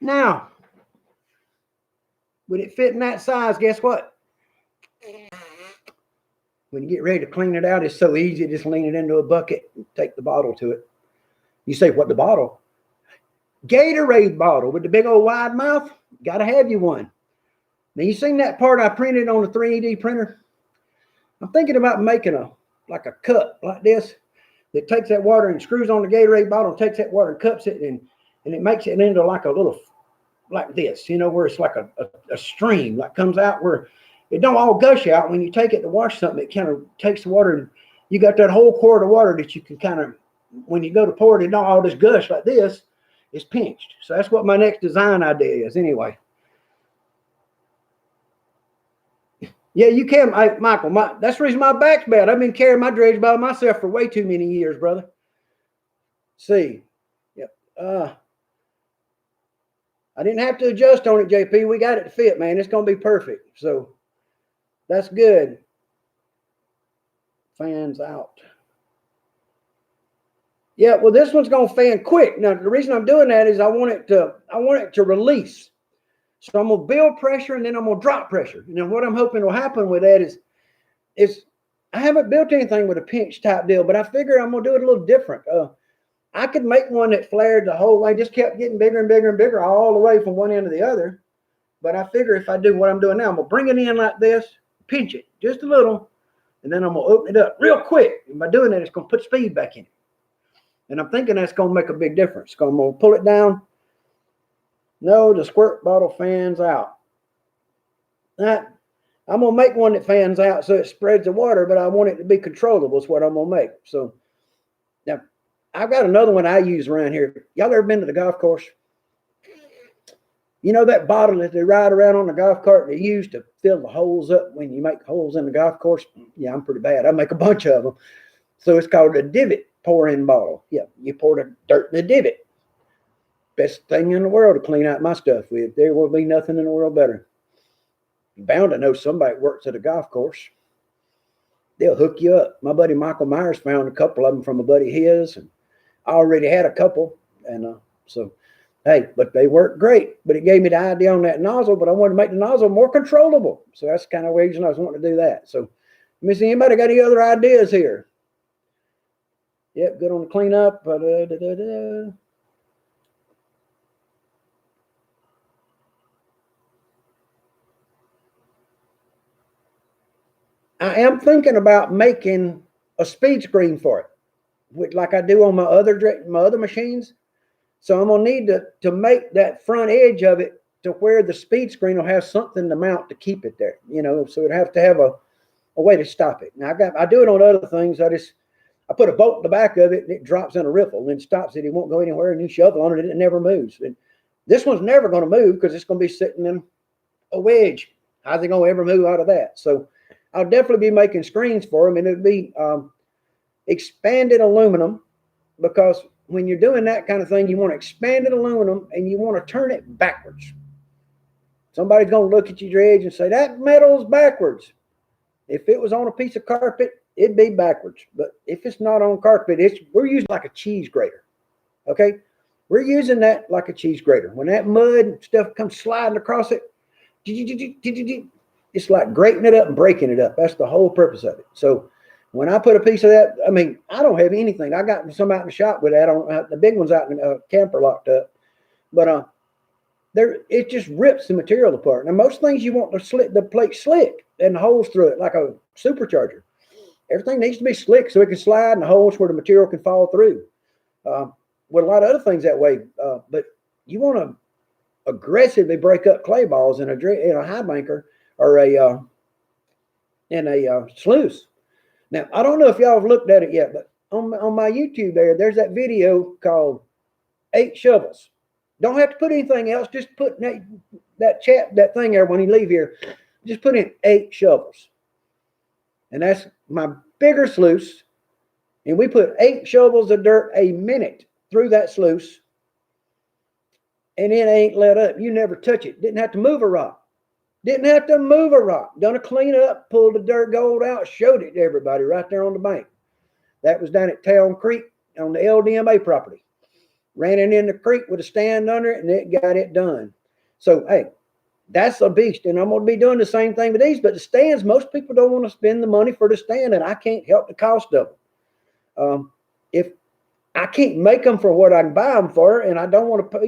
Now, when it fit in that size, guess what? When you get ready to clean it out, it's so easy. Just lean it into a bucket and take the bottle to it. You say, what, the bottle? Gatorade bottle with the big old wide mouth. Got to have you one. Now, you seen that part I printed on the 3D printer? I'm thinking about making a cup like this that takes that water and screws on the Gatorade bottle, takes that water and cups it, and it makes it into like a little, like this, where it's like a stream that comes out, where it don't all gush out. When you take it to wash something, it kind of takes the water, and you got that whole quart of water that you can kind of, when you go to pour it, it don't all this gush like this. It's pinched. So that's what my next design idea is anyway. Yeah, you can, Michael. That's the reason my back's bad. I've been carrying my dredge by myself for way too many years, brother. See. Yep. I didn't have to adjust on it, JP. We got it to fit, man. It's going to be perfect. So that's good. Fans out. Yeah, well, this one's going to fan quick. Now, the reason I'm doing that is I want it to release. So I'm going to build pressure, and then I'm going to drop pressure. And then what I'm hoping will happen with that is I haven't built anything with a pinch type deal, but I figure I'm gonna do it a little different. I could make one that flared the whole way, just kept getting bigger and bigger and bigger all the way from one end to the other. But I figure if I do what I'm doing now, I'm gonna bring it in like this, pinch it just a little, and then I'm gonna open it up real quick. And by doing that, it's gonna put speed back in it. And I'm thinking that's gonna make a big difference. I'm gonna pull it down. No, the squirt bottle fans out. I'm gonna make one that fans out so it spreads the water, but I want it to be controllable. Is what I'm gonna make. So now I've got another one I use around here. Y'all ever been to the golf course? You know that bottle that they ride around on the golf cart they use to fill the holes up when you make holes in the golf course? Yeah, I'm pretty bad. I make a bunch of them. So it's called a divot pour-in bottle. Yeah, you pour the dirt in the divot. Best thing in the world to clean out my stuff with. There will be nothing in the world better. You're bound to know somebody that works at a golf course. They'll hook you up. My buddy Michael Myers found a couple of them from a buddy of his, and I already had a couple. And so, hey, but they work great. But it gave me the idea on that nozzle, but I wanted to make the nozzle more controllable. So that's kind of the reason I was wanting to do that. So let me see, anybody got any other ideas here? Yep, good on the cleanup. I am thinking about making a speed screen for it, like I do on my other machines. So I'm gonna need to make that front edge of it to where the speed screen will have something to mount to keep it there. You know, so it'd have to have a way to stop it. Now I do it on other things. I put a bolt in the back of it and it drops in a riffle and stops it. It won't go anywhere, and you shovel on it and it never moves. And this one's never going to move because it's going to be sitting in a wedge. How's it going to ever move out of that? So I'll definitely be making screens for them, and it'll be expanded aluminum, because when you're doing that kind of thing, you want expanded aluminum and you want to turn it backwards. Somebody's going to look at your edge and say, that metal's backwards. If it was on a piece of carpet, it'd be backwards. But if it's not on carpet, we're using like a cheese grater. Okay? We're using that like a cheese grater. When that mud stuff comes sliding across it, it's like grating it up and breaking it up. That's the whole purpose of it. So when I put a piece of that, I mean, I don't have anything. I got some out in the shop with that. The big one's out in a camper locked up. But it just rips the material apart. Now, most things you want the plate slick and the holes through it like a supercharger. Everything needs to be slick so it can slide in the holes where the material can fall through. With a lot of other things that way. But you want to aggressively break up clay balls in a high banker or in a sluice. Now, I don't know if y'all have looked at it yet, but on my YouTube there's that video called 8 Shovels. Don't have to put anything else. Just put that thing there when you leave here. Just put in 8 shovels. And that's my bigger sluice. And we put 8 shovels of dirt a minute through that sluice. And it ain't let up. You never touch it. Didn't have to move a rock. Didn't have to move a rock. Done a cleanup, pulled the dirt gold out, showed it to everybody right there on the bank. That was down at Town Creek on the LDMA property. Ran it in the creek with a stand under it, and it got it done. So, hey, that's a beast. And I'm going to be doing the same thing with these. But the stands, most people don't want to spend the money for the stand, and I can't help the cost of them. If I can't make them for what I can buy them for, and I don't want to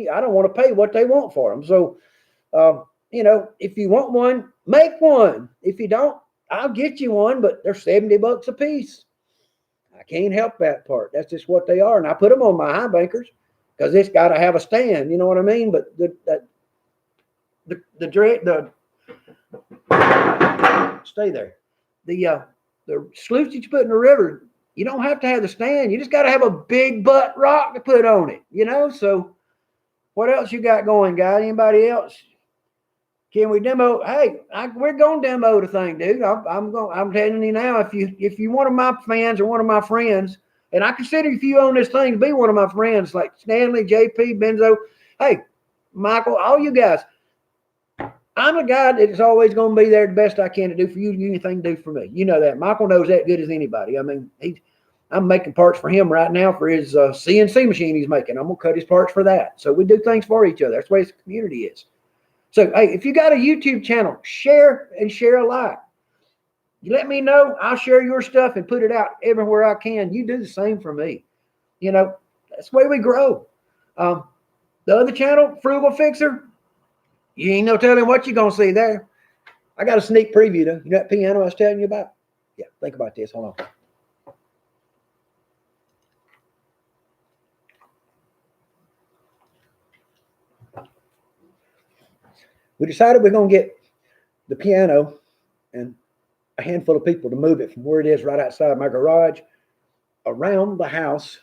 pay what they want for them. So, you know, if you want one, make one. If you don't, I'll get you one, but they're $70 a piece. I can't help that part. That's just what they are. And I put them on my high bankers because it's got to have a stand. You know what I mean? But stay there. The sluice that you put in the river, you don't have to have the stand. You just got to have a big butt rock to put on it. You know. So, what else you got going, guys? Anybody else? Can we demo? Hey, we're gonna demo the thing, dude. I'm telling you now. If you one of my fans or one of my friends, and I consider if you own this thing to be one of my friends, like Stanley, JP, Benzo, hey, Michael, all you guys, I'm a guy that's always gonna be there the best I can to do for you. Anything to do for me, you know that. Michael knows that good as anybody. I mean, I'm making parts for him right now for his CNC machine he's making. I'm gonna cut his parts for that. So we do things for each other. That's the way his community is. So, hey, if you got a YouTube channel, share and share alike. You let me know. I'll share your stuff and put it out everywhere I can. You do the same for me. You know, that's the way we grow. The other channel, Frugal Fixer, you ain't no telling what you're going to see there. I got a sneak preview, though. You know that piano I was telling you about? Yeah, think about this. Hold on. We decided we're going to get the piano and a handful of people to move it from where it is right outside my garage around the house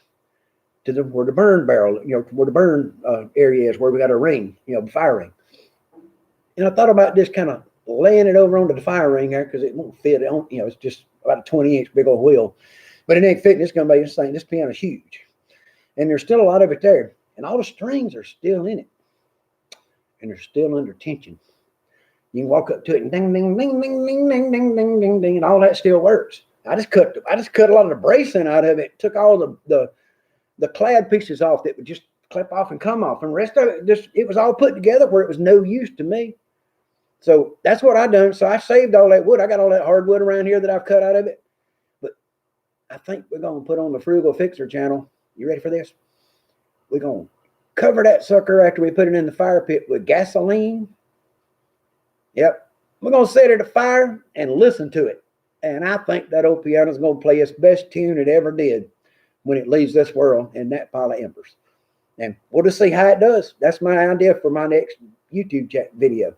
to where the burn barrel, you know, where the burn area is, where we got a ring, you know, fire ring. And I thought about just kind of laying it over onto the fire ring there because it won't fit. You know, it's just about a 20-inch big old wheel. But it ain't fitting. It's going to be insane. This piano's huge. And there's still a lot of it there. And all the strings are still in it. And they're still under tension. You can walk up to it and ding, ding, ding, ding, ding, ding, ding, ding, ding, ding, and all that still works. I just cut a lot of the bracing out of it. Took all the clad pieces off that would just clip off and come off. And the rest of it, it was all put together where it was no use to me. So that's what I done. So I saved all that wood. I got all that hardwood around here that I've cut out of it. But I think we're going to put on the Frugal Fixer channel. You ready for this? We're going to cover that sucker after we put it in the fire pit with gasoline. Yep. We're going to set it afire and listen to it. And I think that old piano is going to play its best tune it ever did when it leaves this world in that pile of embers. And we'll just see how it does. That's my idea for my next YouTube video.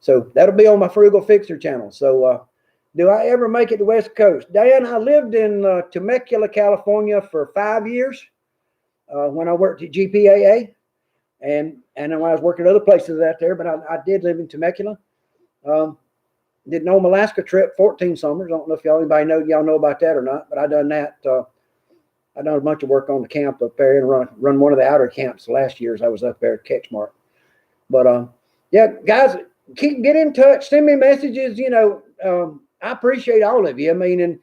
So that'll be on my Frugal Fixer channel. So do I ever make it to West Coast? Dan, I lived in Temecula, California for 5 years when I worked at GPAA. And then when I was working other places out there, but I did live in Temecula. Did an Alaska trip, 14 summers. I don't know if y'all know about that or not, but I done that. I done a bunch of work on the camp up there and run one of the outer camps last year as I was up there at Ketchmark. But yeah, guys, get in touch, send me messages. You know, I appreciate all of you. I mean, and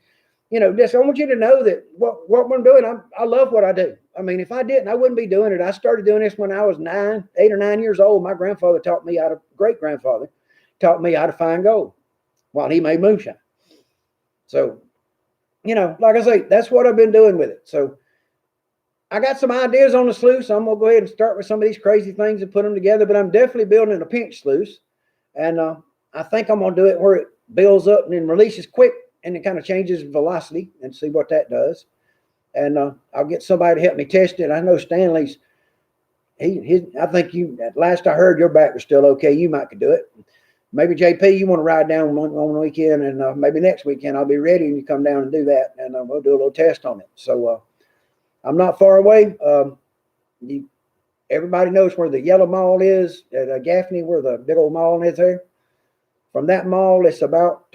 you know, just I want you to know that what I'm doing, I love what I do. I mean, if I didn't, I wouldn't be doing it. I started doing this when I was 8 or 9 years old. My grandfather taught me great-grandfather taught me how to find gold while he made moonshine. So, you know, like I say, that's what I've been doing with it. So I got some ideas on the sluice. I'm going to go ahead and start with some of these crazy things and put them together, but I'm definitely building a pinch sluice. And I think I'm going to do it where it builds up and then releases quick and it kind of changes velocity and see what that does. And I'll get somebody to help me test it. I know Stanley's, I think at last I heard your back was still okay. You might could do it. Maybe JP, you want to ride down on weekend, and maybe next weekend I'll be ready and you come down and do that, and we'll do a little test on it. So I'm not far away. Everybody knows where the yellow mall is at Gaffney, where the big old mall is there. From that mall, it's about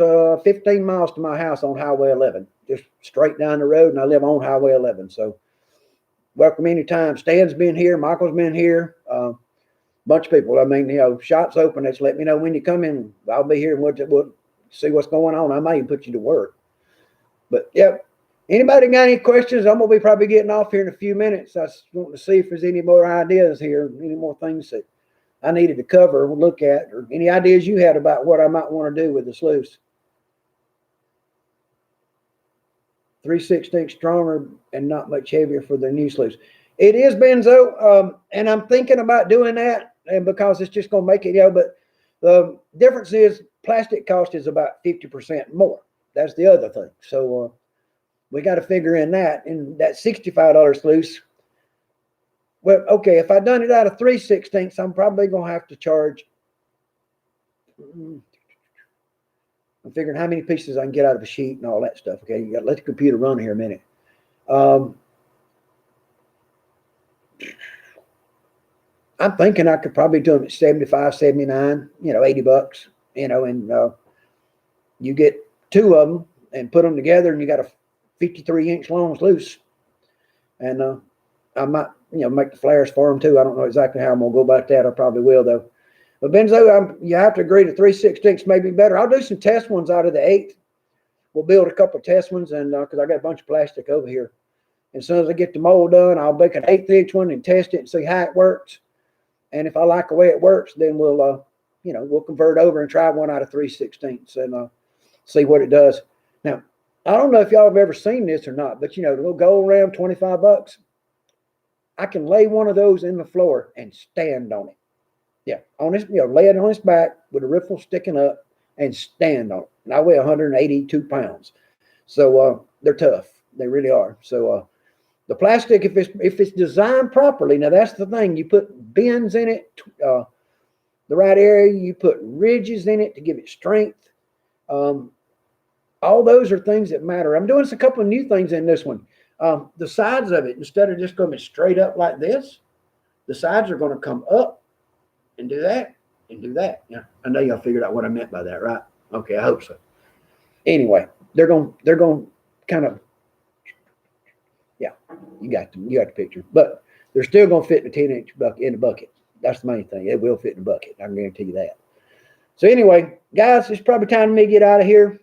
15 miles to my house on Highway 11, just straight down the road, and I live on Highway 11. So welcome anytime. Stan's been here. Michael's been here. Bunch of people. I mean, you know, shop's open. Just let me know when you come in. I'll be here and we'll see what's going on. I may even put you to work. But yeah, anybody got any questions? I'm gonna be probably getting off here in a few minutes. I just want to see if there's any more ideas here, any more things that I needed to cover or look at, or any ideas you had about what I might want to do with the sluice. 3/16 stronger and not much heavier for the new sluice. It is benzo, and I'm thinking about doing that. And because it's just going to make it, you know, but the difference is plastic cost is about 50% more. That's the other thing. So we got to figure in that. And that $65 sluice, well, okay, if I done it out of 3/16, I'm probably going to have to charge, I'm figuring how many pieces I can get out of a sheet and all that stuff. Okay, you got to let the computer run here a minute. I'm thinking I could probably do them at 75, 79, you know, $80, you know, and you get two of them and put them together and you got a 53-inch long sluice. And I might, you know, make the flares for them too. I don't know exactly how I'm going to go about that. I probably will though. But benzo, you have to agree to 3/16 may be better. I'll do some test ones out of the 8. We'll build a couple of test ones and because I got a bunch of plastic over here. As soon as I get the mold done, I'll make an 1/8 one and test it and see how it works. And if I like the way it works, then we'll, you know, we'll convert over and try one out of 3/16 and see what it does. Now, I don't know if y'all have ever seen this or not, but you know, the little gold ram, 25 bucks. I can lay one of those in the floor and stand on it. Yeah, on his, you know, lay it on his back with the riffle sticking up and stand on it. And I weigh 182 pounds. So they're tough. They really are. So the plastic, if it's designed properly, now that's the thing. You put bends in it, the right area. You put ridges in it to give it strength. All those are things that matter. I'm doing a couple of new things in this one. The sides of it, instead of just coming straight up like this, the sides are going to come up and do that and do that. Yeah, I know y'all figured out what I meant by that, right? Okay, I hope so. Anyway, they're going to kind of, yeah, you got the picture. But they're still going to fit in the 10-inch bucket in the bucket. That's the main thing. It will fit in the bucket. I can guarantee you that. So anyway, guys, it's probably time for me to get out of here.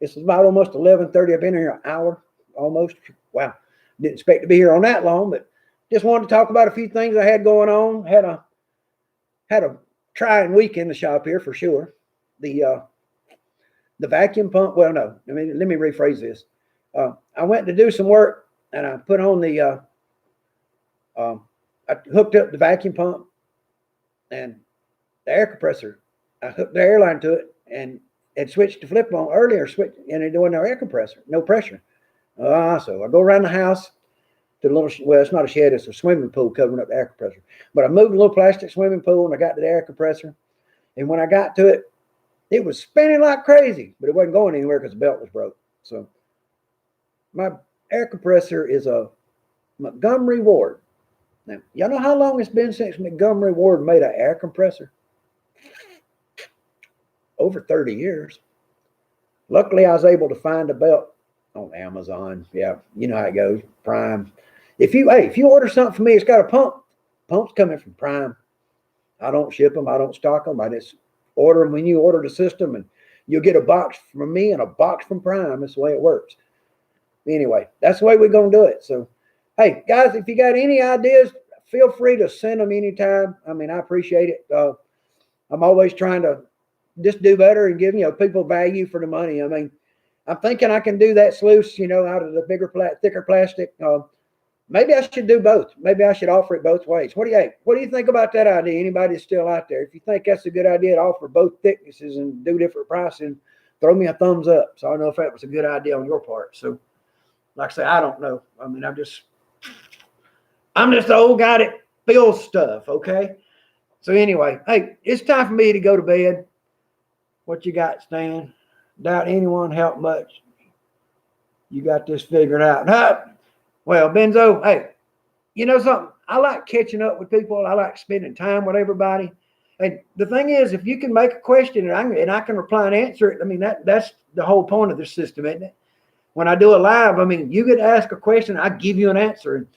It's about almost 11:30. I've been here an hour almost. Wow. Didn't expect to be here on that long, but just wanted to talk about a few things I had going on. Had a trying week in the shop here for sure. The vacuum pump, well, no, let me rephrase this. I went to do some work and I put on the I hooked up the vacuum pump and the air compressor. I hooked the airline to it and had switched to flip on earlier, and it wasn't no air compressor, no pressure. So I go around the house to the little, well, it's not a shed, it's a swimming pool covering up the air compressor. But I moved the little plastic swimming pool and I got to the air compressor. And when I got to it, it was spinning like crazy, but it wasn't going anywhere because the belt was broke. So my air compressor is a Montgomery Ward. Now, y'all know how long it's been since Montgomery Ward made an air compressor? Over 30 years. Luckily, I was able to find a belt on Amazon. Yeah, you know how it goes. Prime. If you order something for me, it's got a pump. Pump's coming from Prime. I don't ship them. I don't stock them. I just order them when you order the system, and you'll get a box from me and a box from Prime. That's the way it works. Anyway, that's the way we're going to do it. So, hey, guys, if you got any ideas, feel free to send them anytime. I mean, I appreciate it. I'm always trying to just do better and give, people value for the money. I mean, I'm thinking I can do that sluice, out of the bigger, thicker plastic. Maybe I should do both. Maybe I should offer it both ways. What do you think about that idea? Anybody that's still out there? If you think that's a good idea to offer both thicknesses and do different pricing, throw me a thumbs up so I know if that was a good idea on your part. So, like I say, I don't know. I mean, I'm just the old guy that builds stuff, okay? So anyway, hey, it's time for me to go to bed. What you got, Stan? Doubt anyone helped much. You got this figured out. Well, Benzo, hey, you know something? I like catching up with people. I like spending time with everybody. And the thing is, if you can make a question and I can reply and answer it, I mean, that's the whole point of this system, isn't it? When I do a live, I mean, you get to ask a question, I give you an answer. And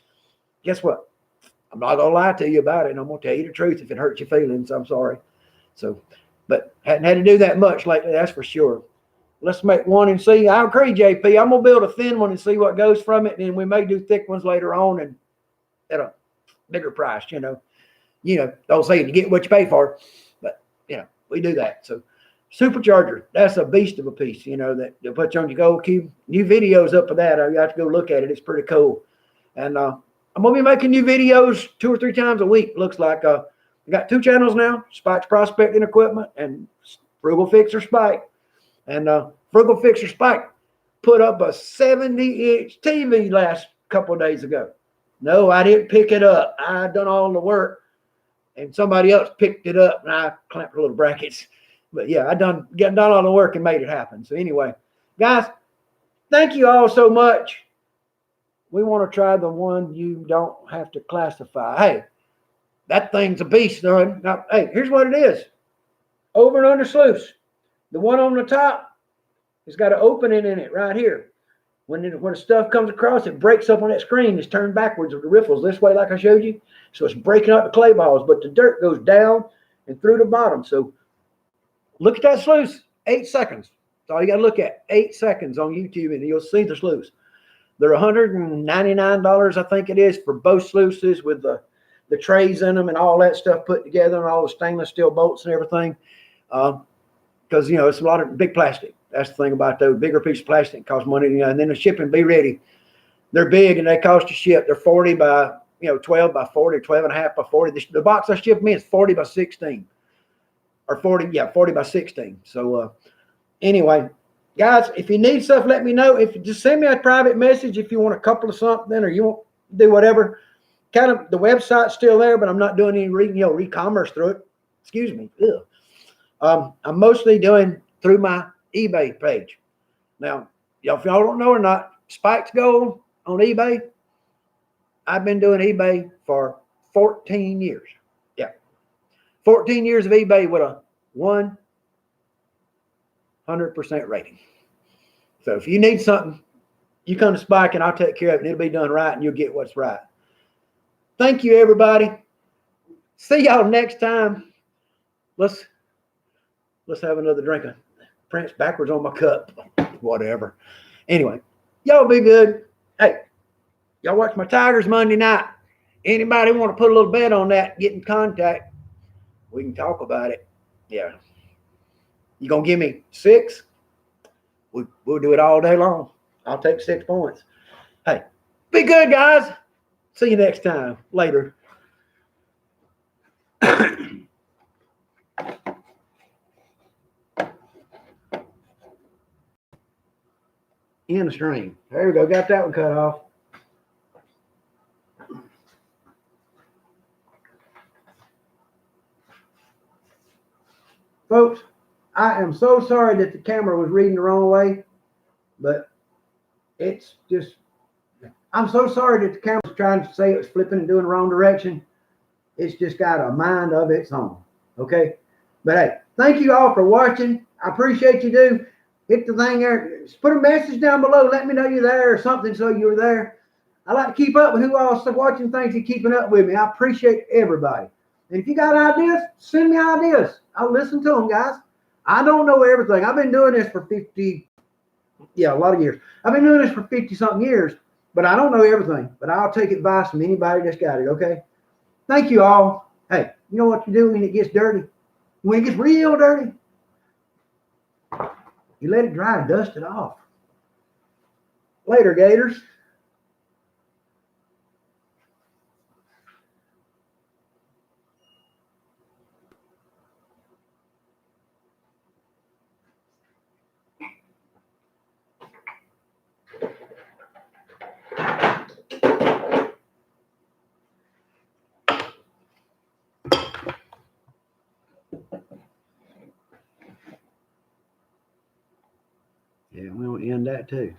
guess what? I'm not going to lie to you about it. And I'm going to tell you the truth. If it hurts your feelings, I'm sorry. So, but hadn't had to do that much lately, that's for sure. Let's make one and see. I agree, JP. I'm going to build a thin one and see what goes from it. And we may do thick ones later on and at a bigger price, don't say you get what you pay for. But, we do that. So, Supercharger, that's a beast of a piece, that you put on your Gold Cube. New videos up of that. You have to go look at it. It's pretty cool. And I'm going to be making new videos 2 or 3 times a week. Looks like I got 2 channels now, Spikes Prospecting Equipment and Frugal Fixer Spike. And Frugal Fixer Spike put up a 70-inch TV last couple of days ago. No, I didn't pick it up. I done all the work, and somebody else picked it up, and I clamped the little brackets. But yeah, I done all the work and made it happen. So anyway, guys, thank you all so much. We want to try the one you don't have to classify. Hey, that thing's a beast, son. Now, hey, here's what it is. Over and under sluice. The one on the top has got an opening in it right here. When the stuff comes across, it breaks up on that screen. It's turned backwards with the riffles this way, like I showed you. So it's breaking up the clay balls, but the dirt goes down and through the bottom. So look at that sluice. 8 seconds. That's all you got to look at. 8 seconds on YouTube, and you'll see the sluice. They're $199, I think it is, for both sluices with the trays in them and all that stuff put together and all the stainless steel bolts and everything. Because, it's a lot of big plastic. That's the thing about those bigger pieces of plastic. It costs money, and then the shipping be ready. They're big and they cost to ship. They're 40 by 12 by 40, 12 and a half by 40. The box I ship me is 40 by 16, or 40 by 16. So anyway, guys, if you need stuff, let me know. If you just send me a private message if you want a couple of something or you want to do whatever. Kind of the website's still there, but I'm not doing any re-commerce through it. Excuse me. I'm mostly doing through my eBay page. Now, if y'all don't know or not, Spikes Gold on eBay, I've been doing eBay for 14 years. Yeah. 14 years of eBay with a 100% rating. So if you need something, you come to Spike and I'll take care of it and it'll be done right and you'll get what's right. Thank you, everybody. See y'all next time. Let's have another drink of Prince backwards on my cup. Whatever. Anyway, y'all be good. Hey, y'all watch my Tigers Monday night. Anybody want to put a little bet on that, get in contact. We can talk about it. Yeah. You going to give me 6? We'll do it all day long. I'll take 6 points. Hey, be good, guys. See you next time. Later. In the stream. There we go. Got that one cut off. Folks, I am so sorry that the camera was reading the wrong way, but it's just, I'm so sorry that the camera was trying to say it was flipping and doing the wrong direction. It's just got a mind of its own. Okay? But hey, thank you all for watching. I appreciate you do. Hit the thing there. Just put a message down below. Let me know you're there or something so you're there. I like to keep up with who else is watching things and keeping up with me. I appreciate everybody. And if you got ideas, send me ideas. I'll listen to them, guys. I don't know everything. I've been doing this for a lot of years. I've been doing this for 50-something years, but I don't know everything. But I'll take advice from anybody that's got it, okay? Thank you all. Hey, you know what you do when it gets dirty? When it gets real dirty, you let it dry and dust it off. Later, Gators. Yeah, we'll end that too.